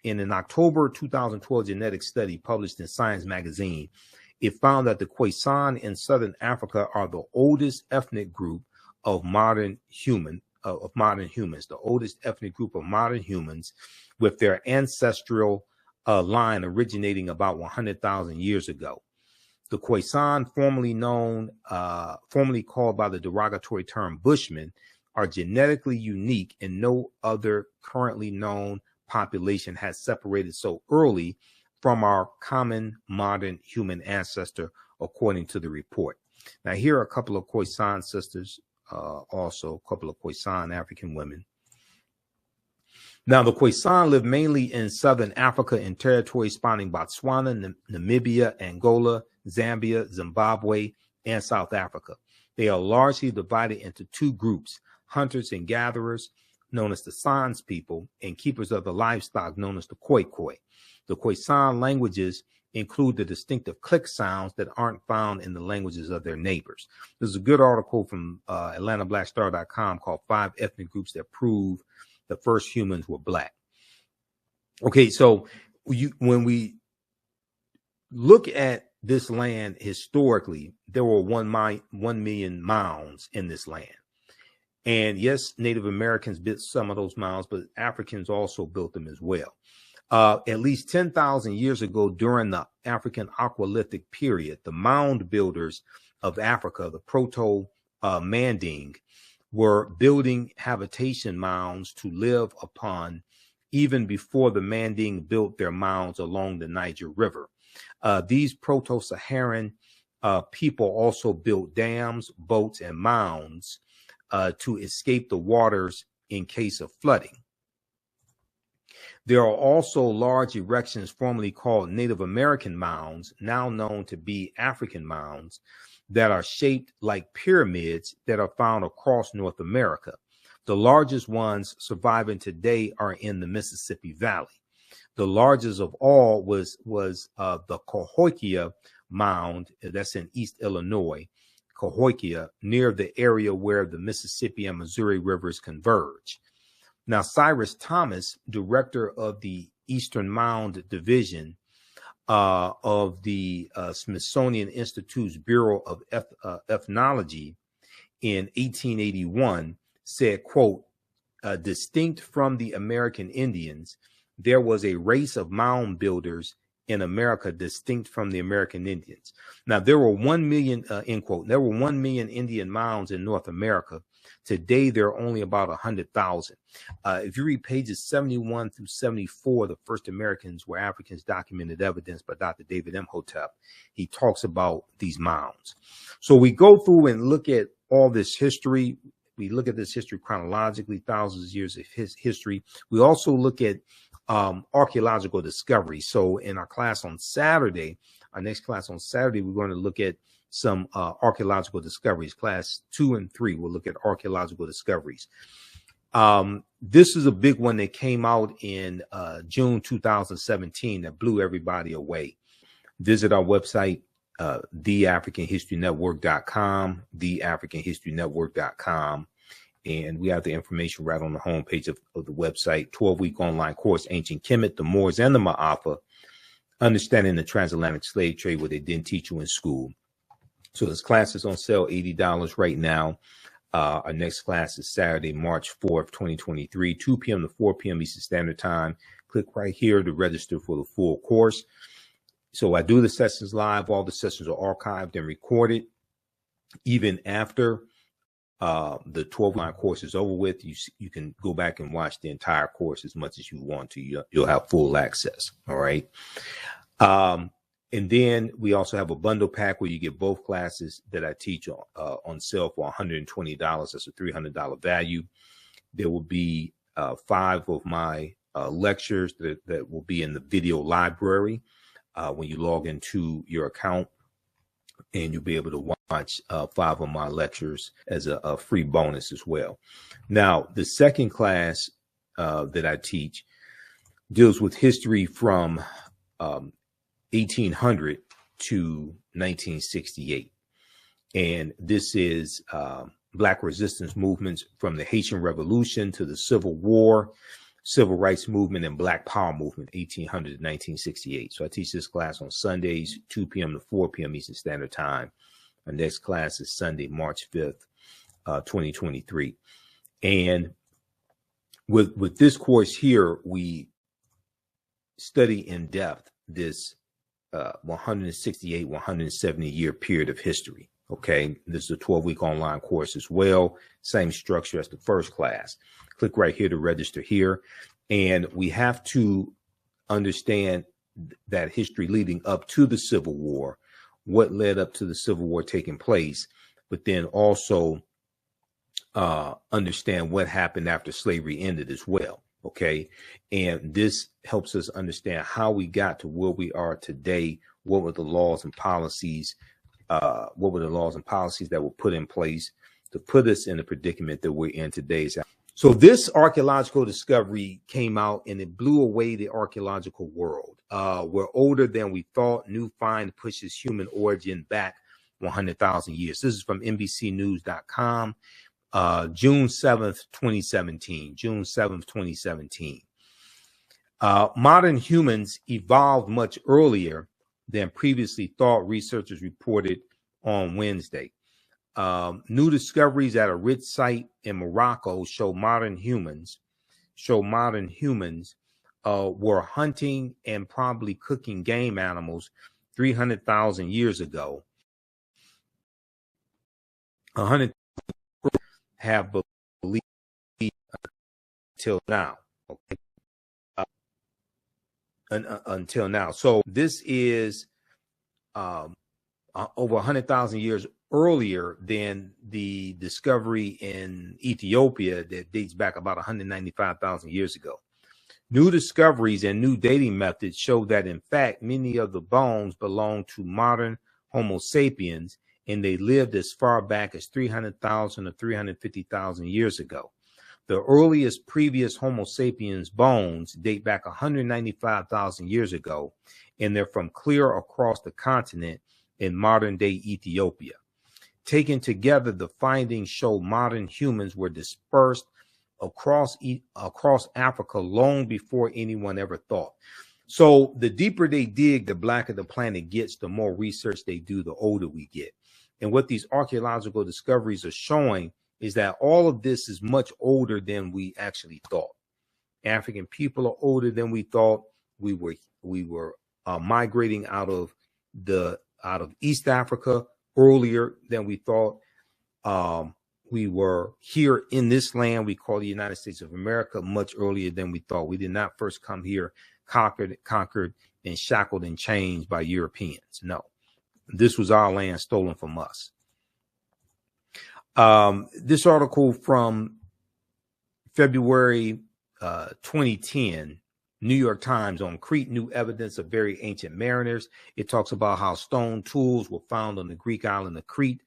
in an October 2012 genetic study published in Science magazine, it found that the Khoisan in Southern Africa are the oldest ethnic group of modern humans, the oldest ethnic group of modern humans, with their ancestral line originating about 100,000 years ago. The Khoisan, formerly called by the derogatory term Bushmen, are genetically unique, and no other currently known population has separated so early from our common modern human ancestor, according to the report. Now, here are a couple of Khoisan sisters, also a couple of Khoisan African women. Now, the Khoisan live mainly in southern Africa in territories spanning Botswana, Namibia, Angola, Zambia, Zimbabwe, and South Africa. They are largely divided into 2 groups: hunters and gatherers, known as the Sans people, and keepers of the livestock, known as the Khoikhoi. The Khoisan languages include the distinctive click sounds that aren't found in the languages of their neighbors. There's a good article from AtlantaBlackStar.com called 5 Ethnic Groups That Prove the First Humans Were Black. Okay, so when we look at this land historically, there were 1 million mounds in this land. And yes, Native Americans built some of those mounds, but Africans also built them as well. At least 10,000 years ago, during the African Aqualithic period, the mound builders of Africa, the Proto-Manding, were building habitation mounds to live upon even before the Manding built their mounds along the Niger River. These Proto-Saharan people also built dams, boats, and mounds to escape the waters in case of flooding. There are also large erections formerly called Native American mounds, now known to be African mounds, that are shaped like pyramids that are found across North America. The largest ones surviving today are in the Mississippi Valley. The largest of all was the Cahokia Mound, that's in East Illinois, Cahokia, near the area where the Mississippi and Missouri rivers converge. Now, Cyrus Thomas, director of the Eastern Mound Division of the Smithsonian Institute's Bureau of Ethnology in 1881, said, quote, distinct from the American Indians, there was a race of mound builders in America distinct from the American Indians. Now, there were 1 million, end quote, there were 1 million Indian mounds in North America. Today, there are only about 100,000. If you read pages 71 through 74, the first Americans were Africans, documented evidence by Dr. David Imhotep. He talks about these mounds. So we go through and look at all this history. We look at this history chronologically, thousands of years of history. We also look at archaeological discovery. So in our class on Saturday, our next class on Saturday, we're going to look at some archaeological discoveries. Class 2 and 3 will look at archaeological discoveries. This is a big one that came out in June 2017 that blew everybody away. Visit our website, TheAfricanHistoryNetwork.com, TheAfricanHistoryNetwork.com. And we have the information right on the homepage of the website. 12-week online course, Ancient Kemet, the Moors, and the Ma'afa, Understanding the Transatlantic Slave Trade, what they didn't teach you in school. So this class is on sale, $80 right now. Our next class is Saturday, March 4th, 2023, 2 p.m. to 4 p.m. Eastern Standard Time. Click right here to register for the full course. So I do the sessions live. All the sessions are archived and recorded. Even after the 12-line course is over with, you can go back and watch the entire course as much as you want to. You'll have full access. All right. And then we also have a bundle pack where you get both classes that I teach on sale for $120. That's a $300 value. There will be 5 of my lectures that will be in the video library when you log into your account, and you'll be able to watch 5 of my lectures as a free bonus as well. Now, the second class that I teach deals with history from 1800 to 1968. And this is Black resistance movements from the Haitian Revolution to the Civil War, Civil Rights Movement, and Black Power Movement, 1800 to 1968. So I teach this class on Sundays, 2 p.m. to 4 p.m. Eastern Standard Time. Our next class is Sunday, March 5th, 2023. And with this course here, we study in depth this 168, 170 year period of history. Okay, this is a 12-week online course as well. Same structure as the first class. Click right here to register here. And we have to understand that history leading up to the Civil War, what led up to the Civil War taking place, but then also understand what happened after slavery ended as well. Okay, and this helps us understand how we got to where we are today. What were the laws and policies? What were the laws and policies that were put in place to put us in the predicament that we're in today? So this archaeological discovery came out and it blew away the archaeological world. We're older than we thought. New find pushes human origin back 100,000 years. This is from NBCnews.com. June 7th, 2017. June 7th, 2017. Modern humans evolved much earlier than previously thought, researchers reported on Wednesday. New discoveries at a rich site in Morocco show modern humans were hunting and probably cooking game animals 300,000 years ago. 100 have believed until now. Okay. Until now. So this is over 100,000 years earlier than the discovery in Ethiopia that dates back about 195,000 years ago. New discoveries and new dating methods show that, in fact, many of the bones belong to modern Homo sapiens, and they lived as far back as 300,000 or 350,000 years ago. The earliest previous Homo sapiens bones date back 195,000 years ago, and they're from clear across the continent in modern-day Ethiopia. Taken together, the findings show modern humans were dispersed across Africa long before anyone ever thought. So the deeper they dig, the blacker the planet gets, the more research they do, the older we get. And what these archaeological discoveries are showing is that all of this is much older than we actually thought. African people are older than we thought. We were migrating out of East Africa earlier than we thought. We were here in this land we call the United States of America much earlier than we thought. We did not first come here conquered and shackled and chained by Europeans. No, this was our land stolen from us. This article from February 2010, New York Times, on Crete, new evidence of very ancient mariners. It talks about how stone tools were found on the Greek island of Crete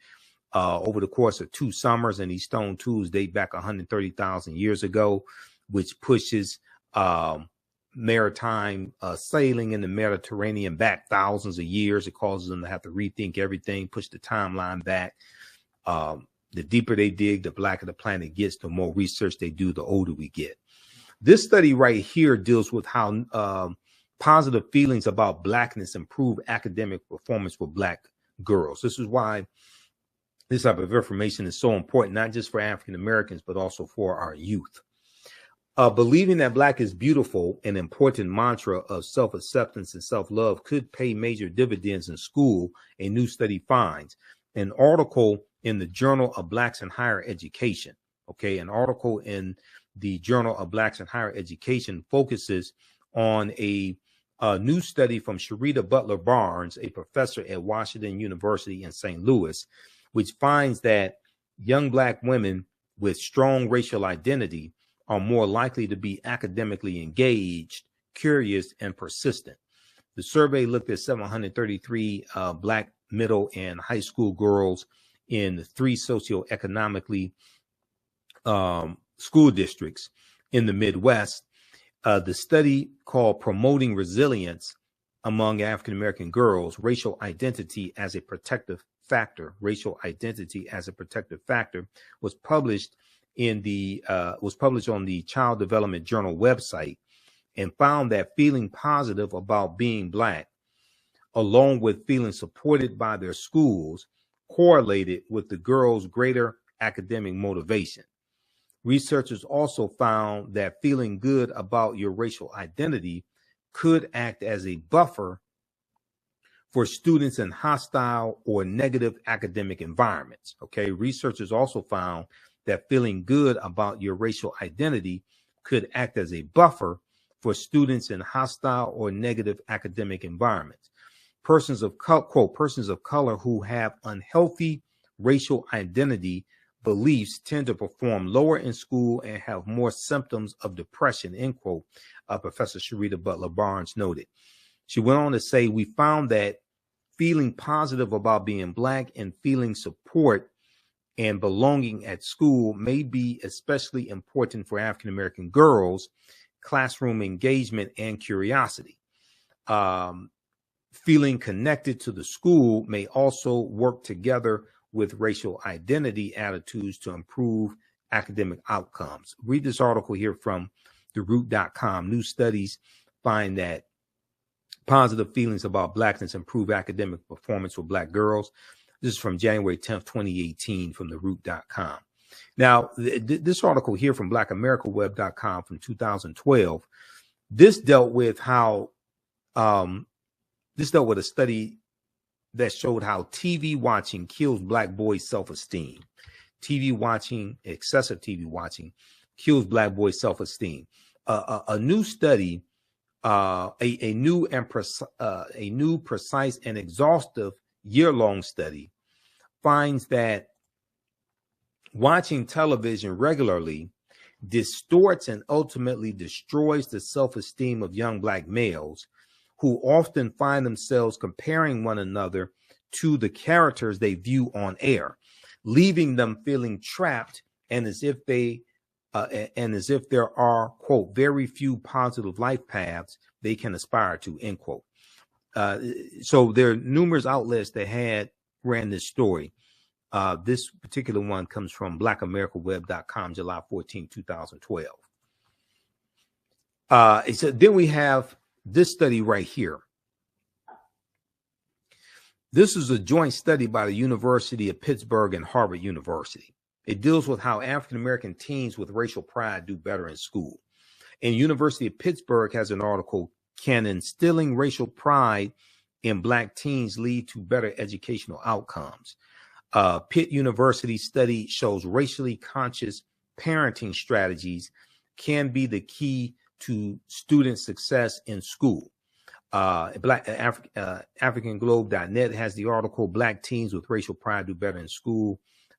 over the course of 2 summers, and these stone tools date back 130,000 years ago, which pushes maritime sailing in the Mediterranean back thousands of years. It causes them to have to rethink everything, push the timeline back. The deeper they dig, the blacker the planet gets, the more research they do, the older we get. This study right here deals with how positive feelings about blackness improve academic performance for black girls. This is why this type of information is so important, not just for African Americans, but also for our youth. Believing that black is beautiful, an important mantra of self-acceptance and self-love, could pay major dividends in school, a new study finds. An article in the Journal of Blacks in Higher Education, an article in the Journal of Blacks in Higher Education focuses on a new study from Sharita Butler Barnes, a professor at Washington University in St. Louis, which finds that young black women with strong racial identity are more likely to be academically engaged, curious, and persistent. The survey looked at 733 black middle and high school girls in 3 socioeconomically school districts in the Midwest. The study, called Promoting Resilience Among African American Girls, Racial Identity as a Protective Factor, was published on the Child Development Journal website, and found that feeling positive about being black, along with feeling supported by their schools, correlated with the girls' greater academic motivation. Researchers also found that feeling good about your racial identity could act as a buffer for students in hostile or negative academic environments. Researchers also found that feeling good about your racial identity could act as a buffer for students in hostile or negative academic environments. Persons of color who have unhealthy racial identity beliefs tend to perform lower in school and have more symptoms of depression, end quote, Professor Sharita Butler Barnes noted. She went on to say, we found that feeling positive about being black and feeling support and belonging at school may be especially important for African American girls, classroom engagement, and curiosity. Feeling connected to the school may also work together with racial identity attitudes to improve academic outcomes. Read this article here from theroot.com. New studies find that positive feelings about blackness improve academic performance for black girls. This is from January 10th, 2018 from theroot.com. Now, this article here from blackamericaweb.com from 2012, this dealt with how, this dealt with a study that showed how TV watching kills black boys' self-esteem. TV watching, excessive TV watching, kills black boys' self-esteem. A new study, a new, precise, and exhaustive year-long study finds that watching television regularly distorts and ultimately destroys the self-esteem of young black males, who often find themselves comparing one another to the characters they view on air, leaving them feeling trapped and as if there are, quote, very few positive life paths they can aspire to, end quote. So there are numerous outlets that ran this story. This particular one comes from blackamericaweb.com, July 14, 2012. So then we have this study right here. This is a joint study by the University of Pittsburgh and Harvard University. It deals with how African-American teens with racial pride do better in school. And University of Pittsburgh has an article, Can Instilling Racial Pride in Black Teens Lead to Better Educational Outcomes? Pitt University study shows racially conscious parenting strategies can be the key to student success in school. AfricanGlobe.net has the article, Black Teens with Racial Pride Do Better in School,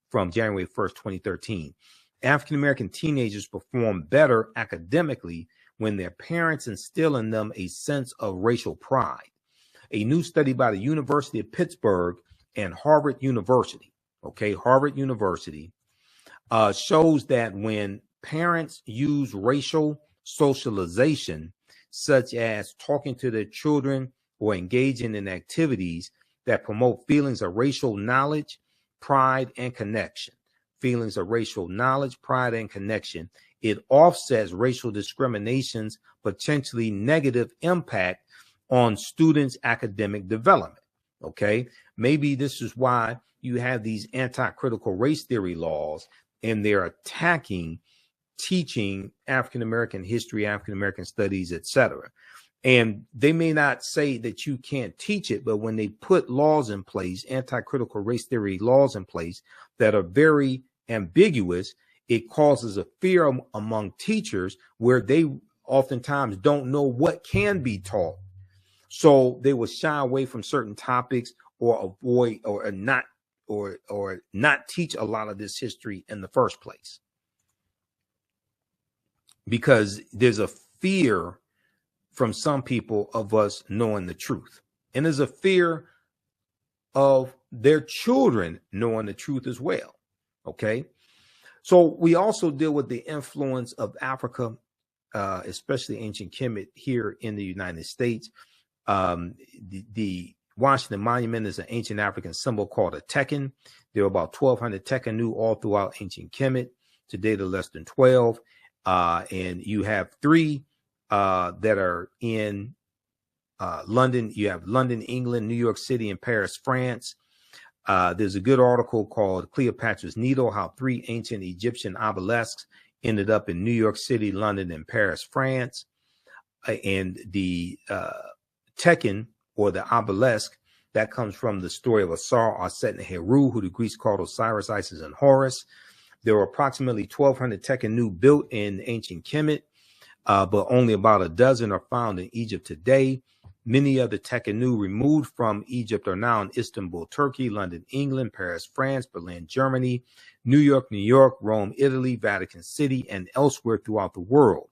from January 1st, 2013. African-American teenagers perform better academically when their parents instill in them a sense of racial pride. A new study by the University of Pittsburgh and Harvard University, Harvard University, shows that when parents use racial socialization, such as talking to their children or engaging in activities that promote feelings of racial knowledge, pride, and connection, it offsets racial discrimination's potentially negative impact on students' academic development. Maybe this is why you have these anti-critical race theory laws, and they're attacking teaching African-American history, African-American studies, etc. And they may not say that you can't teach it, but when they put laws in place, anti-critical race theory laws in place that are very ambiguous, it causes a fear among teachers where they oftentimes don't know what can be taught. So they will shy away from certain topics or avoid or not teach a lot of this history in the first place, because there's a fear from some people of us knowing the truth, and there's a fear of their children knowing the truth as well. So we also deal with the influence of Africa, especially ancient Kemet, here in the United States. The Washington Monument is an ancient African symbol called a Tekken. There are about 1,200 Tekkenu all throughout ancient Kemet. Today, they're less than 12. And you have 3 that are in London. You have London, England, New York City, and Paris, France. There's a good article called Cleopatra's Needle, how 3 ancient Egyptian obelisks ended up in New York City, London, and Paris, France. And the Tekken, or the obelisk, that comes from the story of Asar, Aset, and Heru, who the Greeks called Osiris, Isis, and Horus. There were approximately 1,200 Tekkenu built in ancient Kemet, but only about a dozen are found in Egypt today. Many of the Tekkenu removed from Egypt are now in Istanbul, Turkey, London, England, Paris, France, Berlin, Germany, New York, Rome, Italy, Vatican City, and elsewhere throughout the world.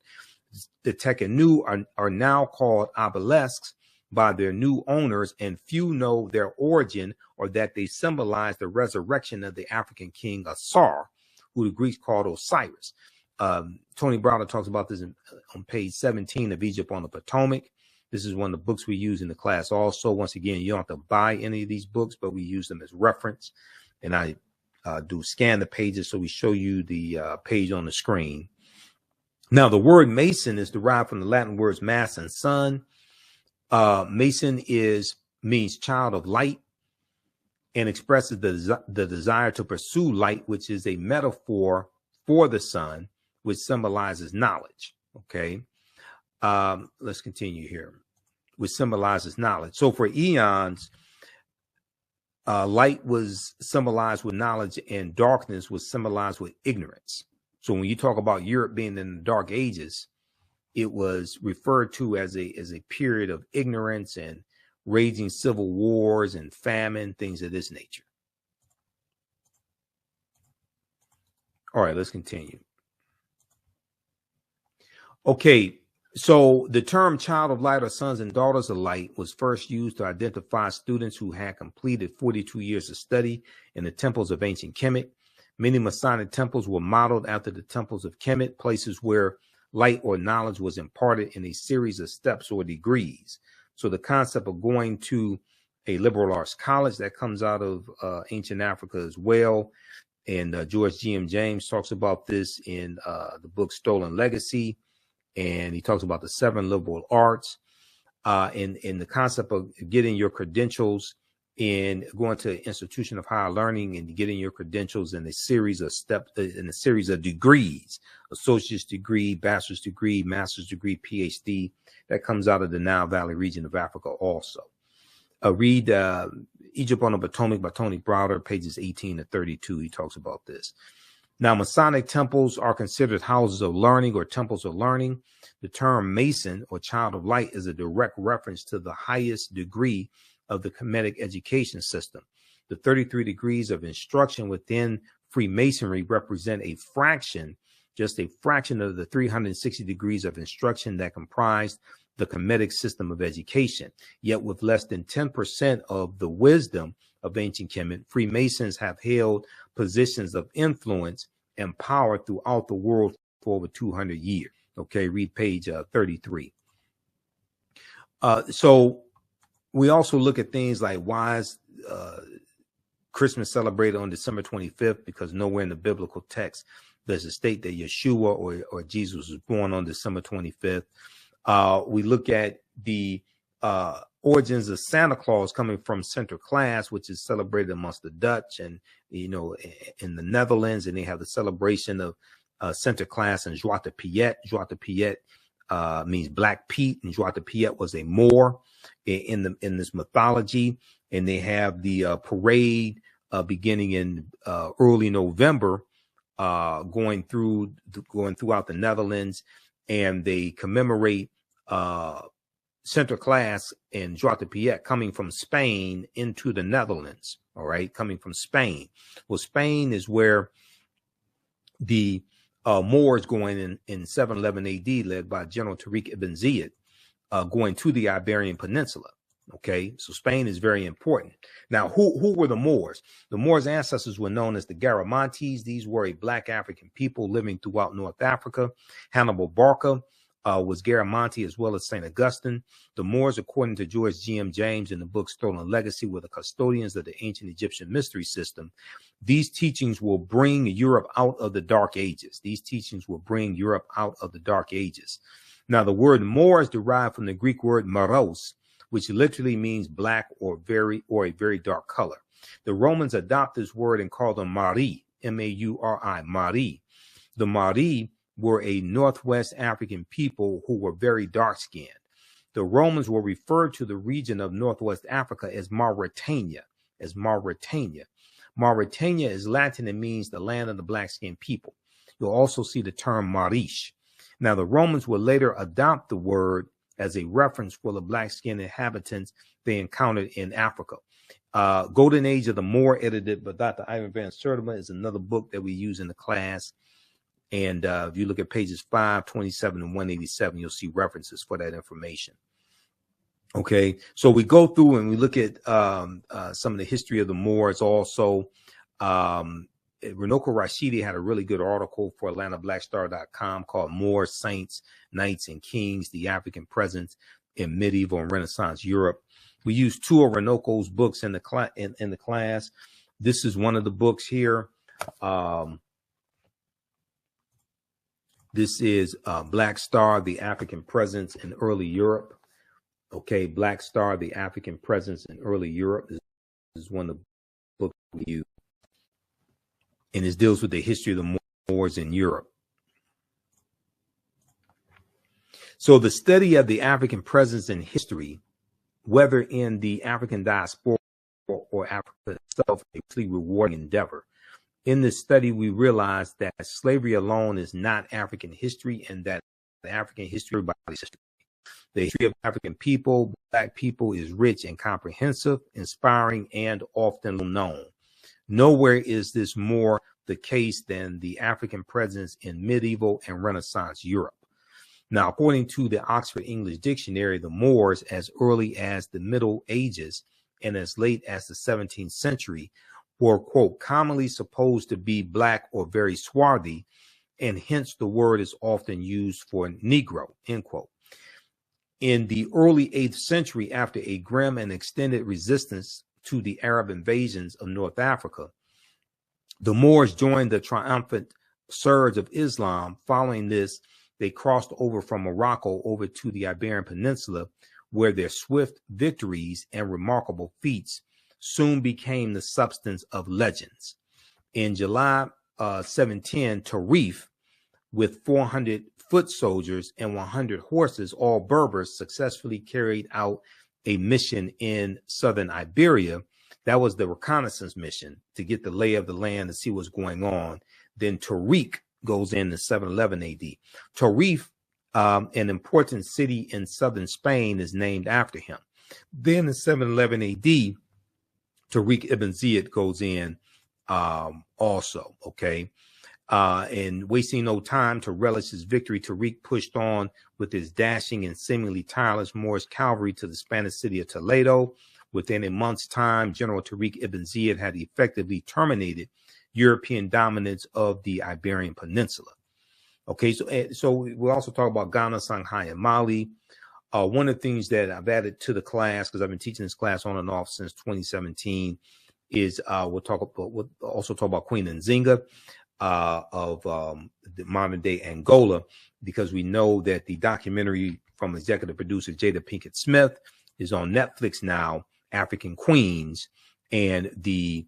The Tekkenu are now called obelisks by their new owners, and few know their origin or that they symbolize the resurrection of the African king Asar, who the Greeks called Osiris. Tony Browder talks about this on page 17 of Egypt on the Potomac. This is one of the books we use in the class also. Once again, you don't have to buy any of these books, but we use them as reference. And I do scan the pages, so we show you the page on the screen. Now, the word Mason is derived from the Latin words mass and sun. Mason means child of light and expresses the desire to pursue light, which is a metaphor for the sun, which symbolizes knowledge. Okay, let's continue here, which symbolizes knowledge. So for eons, light was symbolized with knowledge and darkness was symbolized with ignorance. So when you talk about Europe being in the Dark Ages, it was referred to as a period of ignorance and raging civil wars and famine, things of this nature. All right, let's continue. Okay, so the term child of light or sons and daughters of light was first used to identify students who had completed 42 years of study in the temples of ancient Kemet. Many Masonic temples were modeled after the temples of Kemet, places where light or knowledge was imparted in a series of steps or degrees. So the concept of going to a liberal arts college, that comes out of ancient Africa as well. And George G.M. James talks about this in the book Stolen Legacy. And he talks about the 7 liberal arts and the concept of getting your credentials in going to an institution of higher learning and getting your credentials in a series of steps, in a series of degrees, associate's degree, bachelor's degree, master's degree, PhD. That comes out of the Nile Valley region of Africa also. Read Egypt on the Potomac by Tony Browder, pages 18 to 32. He talks about this. Now, Masonic temples are considered houses of learning or temples of learning. The term Mason or child of light is a direct reference to the highest degree of the Kemetic education system. The 33 degrees of instruction within Freemasonry represent a fraction, just a fraction of the 360 degrees of instruction that comprised the Kemetic system of education. Yet with less than 10% of the wisdom of ancient Kemet, Freemasons have held positions of influence and power throughout the world for over 200 years. Okay, read page 33. So we also look at things like why is Christmas celebrated on December 25th, because nowhere in the biblical text does it state that Yeshua or Jesus was born on December 25th. We look at the origins of Santa Claus coming from Sinterklaas, which is celebrated amongst the Dutch and, you know, in the Netherlands, and they have the celebration of Sinterklaas and Zwarte Piet. Zwarte Piet means Black Pete, and Zwarte Piet was a Moor in this mythology. And they have the parade beginning in early November, going throughout the Netherlands, and they commemorate Sinterklaas and Zwarte Piet coming from Spain into the Netherlands. All right, coming from Spain. Well, Spain is where the Moors going in 711 AD, led by General Tariq ibn Ziyad, going to the Iberian Peninsula. Okay, so Spain is very important. Now, who were the Moors? The Moors' ancestors were known as the Garamantes. These were a Black African people living throughout North Africa. Hannibal Barca was Garamanti, as well as St. Augustine. The Moors, according to George G.M. James in the book Stolen Legacy, were the custodians of the ancient Egyptian mystery system. These teachings will bring Europe out of the Dark Ages. These teachings will bring Europe out of the Dark Ages. Now, the word Moor is derived from the Greek word moros, which literally means black or a very dark color. The Romans adopted this word and called them Mari, M-A-U-R-I, Mari. The Mari were a Northwest African people who were very dark-skinned. The Romans will refer to the region of Northwest Africa as Mauritania, Mauritania is Latin and means the land of the black-skinned people. You'll also see the term Marish. Now, the Romans would later adopt the word as a reference for the black-skinned inhabitants they encountered in Africa. Golden Age of the Moor, edited by Dr. Ivan Van Sertima, is another book that we use in the class. And if you look at pages 527 and 187, you'll see references for that information. Okay, so we go through and we look at some of the history of the Moors also. Runoko Rashidi had a really good article for AtlantaBlackStar.com called Moors, Saints, Knights, and Kings, the African Presence in Medieval and Renaissance Europe. We use two of Runoko's books in the class. This is one of the books here. This is Black Star, the African Presence in Early Europe. Okay, Black Star, the African Presence in Early Europe. This is one of the books we use. And it deals with the history of the Moors in Europe. So the study of the African presence in history, whether in the African diaspora or Africa itself, is a really rewarding endeavor. In this study, we realized that slavery alone is not African history, and that the African history is everybody's history. The history of African people, Black people, is rich and comprehensive, inspiring, and often known. Nowhere is this more the case than the African presence in medieval and Renaissance Europe. Now, according to the Oxford English Dictionary, the Moors, as early as the Middle Ages and as late as the 17th century, were, quote, commonly supposed to be Black or very swarthy, and hence the word is often used for Negro, end quote. In the early 8th century, after a grim and extended resistance to the Arab invasions of North Africa, the Moors joined the triumphant surge of Islam. Following this, they crossed over from Morocco over to the Iberian Peninsula, where their swift victories and remarkable feats soon became the substance of legends. In July 710, Tarif, with 400 foot soldiers and 100 horses, all Berbers, successfully carried out a mission in southern Iberia. That was the reconnaissance mission, to get the lay of the land and see what's going on. Then Tariq goes in 711 AD. Tarif, an important city in southern Spain, is named after him. Then in 711 AD, Tariq ibn Ziyad goes in also, okay? And wasting no time to relish his victory, Tariq pushed on with his dashing and seemingly tireless Moorish cavalry to the Spanish city of Toledo. Within a month's time, General Tariq ibn Ziyad had effectively terminated European dominance of the Iberian Peninsula. Okay, so we'll also talk about Ghana, Shanghai, and Mali. One of the things that I've added to the class, because I've been teaching this class on and off since 2017, is we'll also talk about Queen Nzinga of the modern day Angola, because we know that the documentary from executive producer Jada Pinkett Smith is on Netflix now, African Queens, and the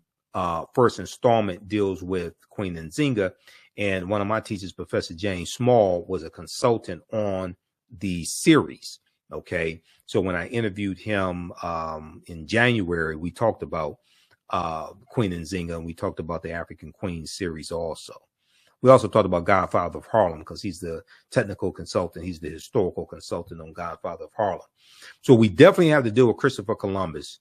first installment deals with Queen Nzinga. And one of my teachers, Professor James Small, was a consultant on the series. Okay, so when I interviewed him in January, we talked about Queen Nzinga, and we talked about the African Queen series also. We also talked about Godfather of Harlem, because he's the technical consultant. He's the historical consultant on Godfather of Harlem. So we definitely have to deal with Christopher Columbus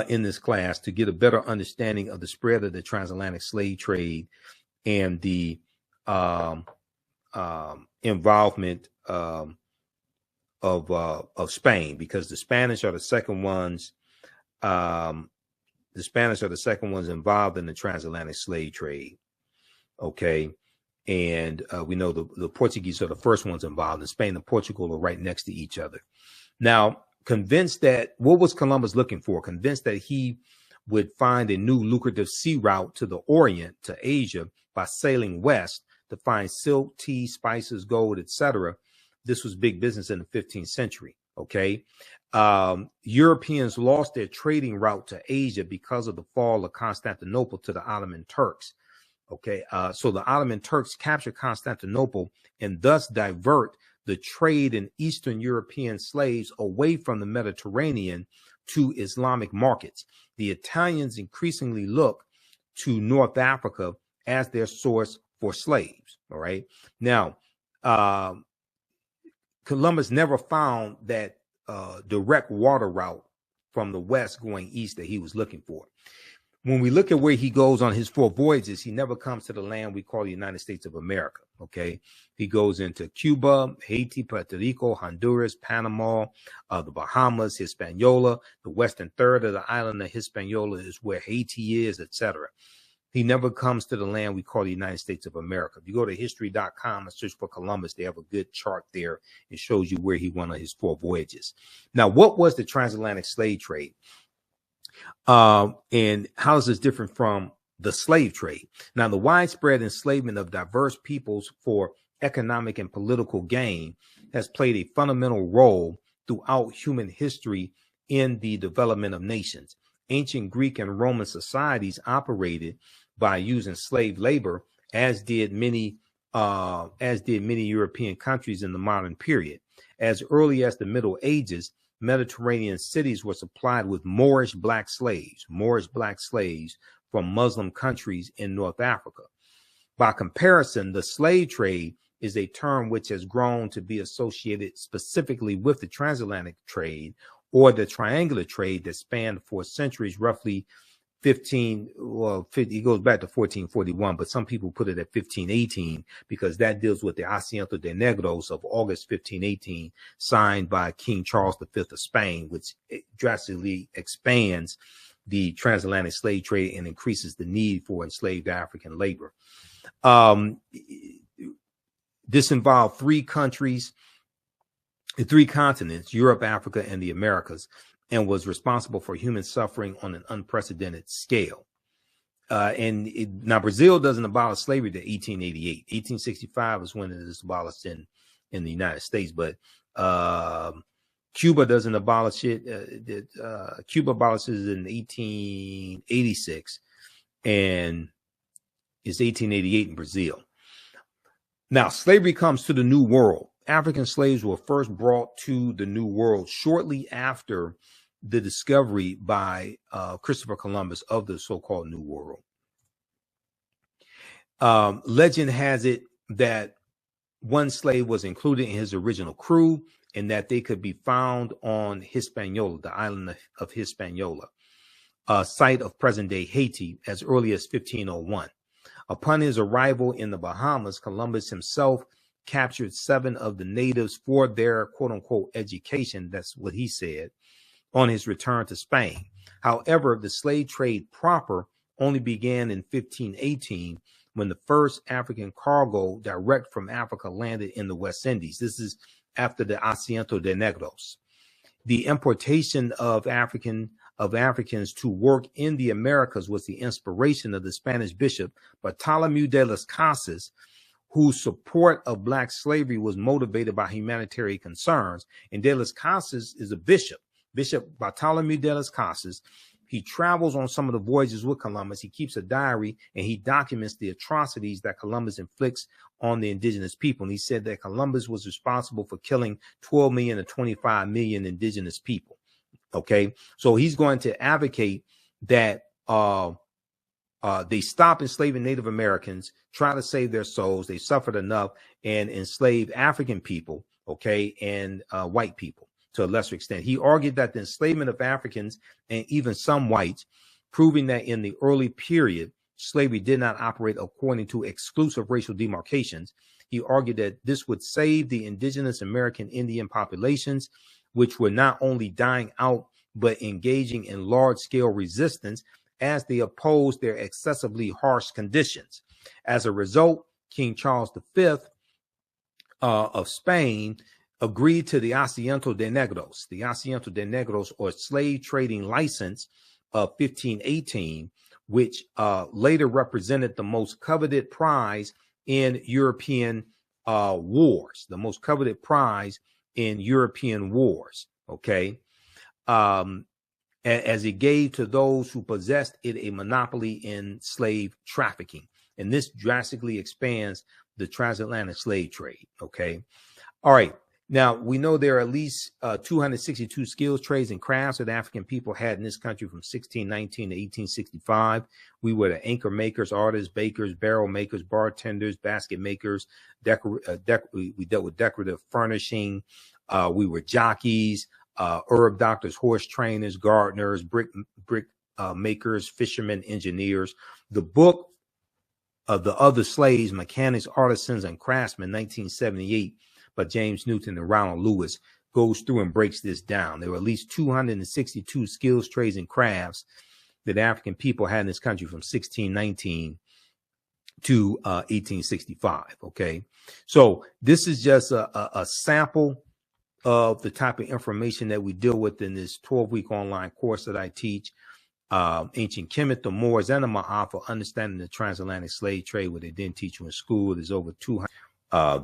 in this class to get a better understanding of the spread of the transatlantic slave trade and the involvement of Spain, because the Spanish are the second ones. The Spanish are the second ones involved in the transatlantic slave trade. Okay. And we know the Portuguese are the first ones involved, and Spain and Portugal are right next to each other. Now, convinced that, what was Columbus looking for? Convinced that he would find a new lucrative sea route to the Orient, to Asia, by sailing west to find silk, tea, spices, gold, etc. This was big business in the 15th century. Okay. Europeans lost their trading route to Asia because of the fall of Constantinople to the Ottoman Turks. Okay, so the Ottoman Turks captured Constantinople and thus divert the trade in Eastern European slaves away from the Mediterranean to Islamic markets. The Italians increasingly look to North Africa as their source for slaves. All right. Now, Columbus never found that direct water route from the west going east that he was looking for. When we look at where he goes on his 4 voyages, he never comes to the land we call the United States of America. Okay. He goes into Cuba, Haiti, Puerto Rico, Honduras, Panama, the Bahamas, Hispaniola. The western third of the island of Hispaniola is where Haiti is, etc. He never comes to the land we call the United States of America. If you go to history.com and search for Columbus, they have a good chart there. It shows you where he went on his 4 voyages. Now, what was the transatlantic slave trade? And how is this different from the slave trade? Now, the widespread enslavement of diverse peoples for economic, and political gain has played a fundamental role throughout human history in the development of nations. Ancient Greek and Roman societies operated by using slave labor, as did many European countries in the modern period. As early as the Middle Ages, Mediterranean cities were supplied with Moorish black slaves from Muslim countries in North Africa. By comparison, the slave trade is a term which has grown to be associated specifically with the transatlantic trade or the triangular trade that spanned for centuries, roughly 50, it goes back to 1441, but some people put it at 1518 because that deals with the Asiento de Negros of August 1518, signed by King Charles V of Spain, which drastically expands the transatlantic slave trade and increases the need for enslaved African labor. This involved three continents, Europe, Africa, and the Americas, and was responsible for human suffering on an unprecedented scale. Now Brazil doesn't abolish slavery to 1888. 1865 is when it is abolished in the United States, but Cuba doesn't abolish it. Cuba abolishes it in 1886, and it's 1888 in Brazil. Now, slavery comes to the New World. African slaves were first brought to the New World shortly after the discovery by Christopher Columbus of the so-called New World. Legend has it that one slave was included in his original crew and that they could be found on Hispaniola, the island of Hispaniola, a site of present-day Haiti, as early as 1501. Upon his arrival in the Bahamas, Columbus himself captured 7 of the natives for their quote-unquote education, that's what he said, on his return to Spain. However, the slave trade proper only began in 1518 when the first African cargo direct from Africa landed in the West Indies. This is after the Asiento de Negros. The importation of Africans to work in the Americas was the inspiration of the Spanish bishop Bartolomé de las Casas, whose support of black slavery was motivated by humanitarian concerns. And de las Casas is a bishop, Bishop Bartolomé de las Casas. He travels on some of the voyages with Columbus. He keeps a diary and he documents the atrocities that Columbus inflicts on the indigenous people. And he said that Columbus was responsible for killing 12 million to 25 million indigenous people. Okay, so he's going to advocate that they stop enslaving Native Americans, try to save their souls. They suffered enough, and enslave African people, okay, and white people to a lesser extent. He argued that the enslavement of Africans and even some whites, proving that in the early period, slavery did not operate according to exclusive racial demarcations. He argued that this would save the indigenous American Indian populations, which were not only dying out, but engaging in large-scale resistance as they opposed their excessively harsh conditions. As a result, King Charles V of Spain agreed to the Asiento de Negros, or slave trading license of 1518, which later represented the most coveted prize in European wars, okay, as it gave to those who possessed it a monopoly in slave trafficking. And this drastically expands the transatlantic slave trade, okay? All right, now we know there are at least 262 skills, trades, and crafts that African people had in this country from 1619 to 1865. We were the anchor makers, artists, bakers, barrel makers, bartenders, basket makers, we dealt with decorative furnishing, we were jockeys, herb doctors, horse trainers, gardeners, brick makers, fishermen, engineers. The book of the Other Slaves, Mechanics, Artisans, and Craftsmen, 1978, by James Newton and Ronald Lewis, goes through and breaks this down. There were at least 262 skills, trades, and crafts that African people had in this country from 1619 to 1865. Okay, so this is just a sample of the type of information that we deal with in this 12-week online course that I teach. Ancient Kemet, the Moors, and the Ma'afa, understanding the transatlantic slave trade, what they didn't teach you in school. There's over 200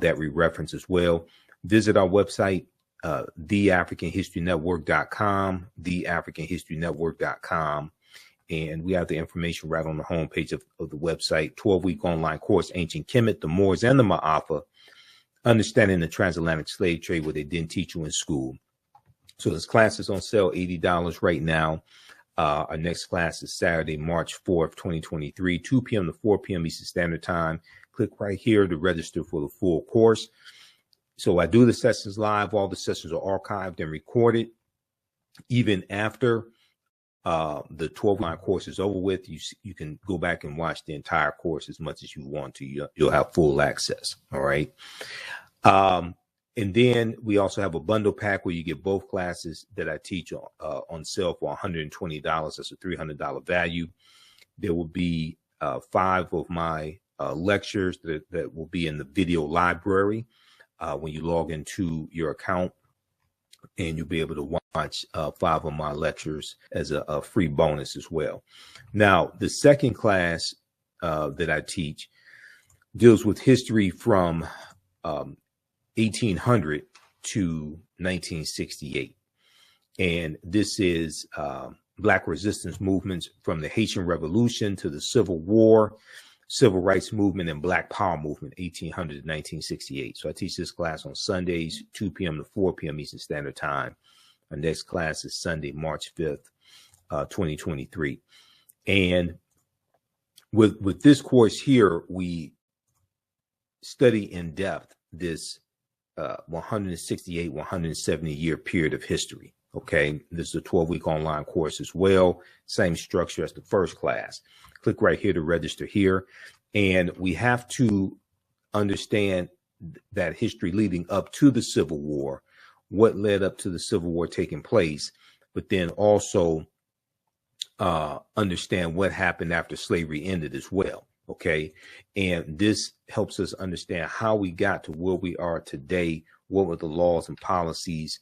that we reference as well. Visit our website, TheAfricanHistoryNetwork.com, TheAfricanHistoryNetwork.com. And we have the information right on the homepage of the website. 12-week online course, Ancient Kemet, the Moors, and the Ma'afa, Understanding the Transatlantic Slave Trade, what they didn't teach you in school. So this class is on sale, $80 right now. Our next class is Saturday, March 4th, 2023, 2 p.m. to 4 p.m. Eastern Standard Time. Click right here to register for the full course. So I do the sessions live. All the sessions are archived and recorded. Even after the 12-line course is over with, you can go back and watch the entire course as much as you want to. You'll have full access. All right. And then we also have a bundle pack where you get both classes that I teach on sale for $120. That's a $300 value. There will be 5 of my lectures that will be in the video library when you log into your account, and you'll be able to watch 5 of my lectures as a free bonus as well. Now, the second class that I teach deals with history from 1800 to 1968. And this is Black resistance movements from the Haitian Revolution to the Civil War, Civil Rights Movement, and Black Power Movement, 1800 to 1968. So I teach this class on Sundays, 2 p.m. to 4 p.m. Eastern Standard Time. Our next class is Sunday, March 5th, 2023. And with this course here, we study in depth this 168, 170 year period of history. Okay, this is a 12-week online course as well. Same structure as the first class. Click right here to register here. And we have to understand that history leading up to the Civil War, what led up to the Civil War taking place, but then also understand what happened after slavery ended as well. Okay, and this helps us understand how we got to where we are today. What were the laws and policies?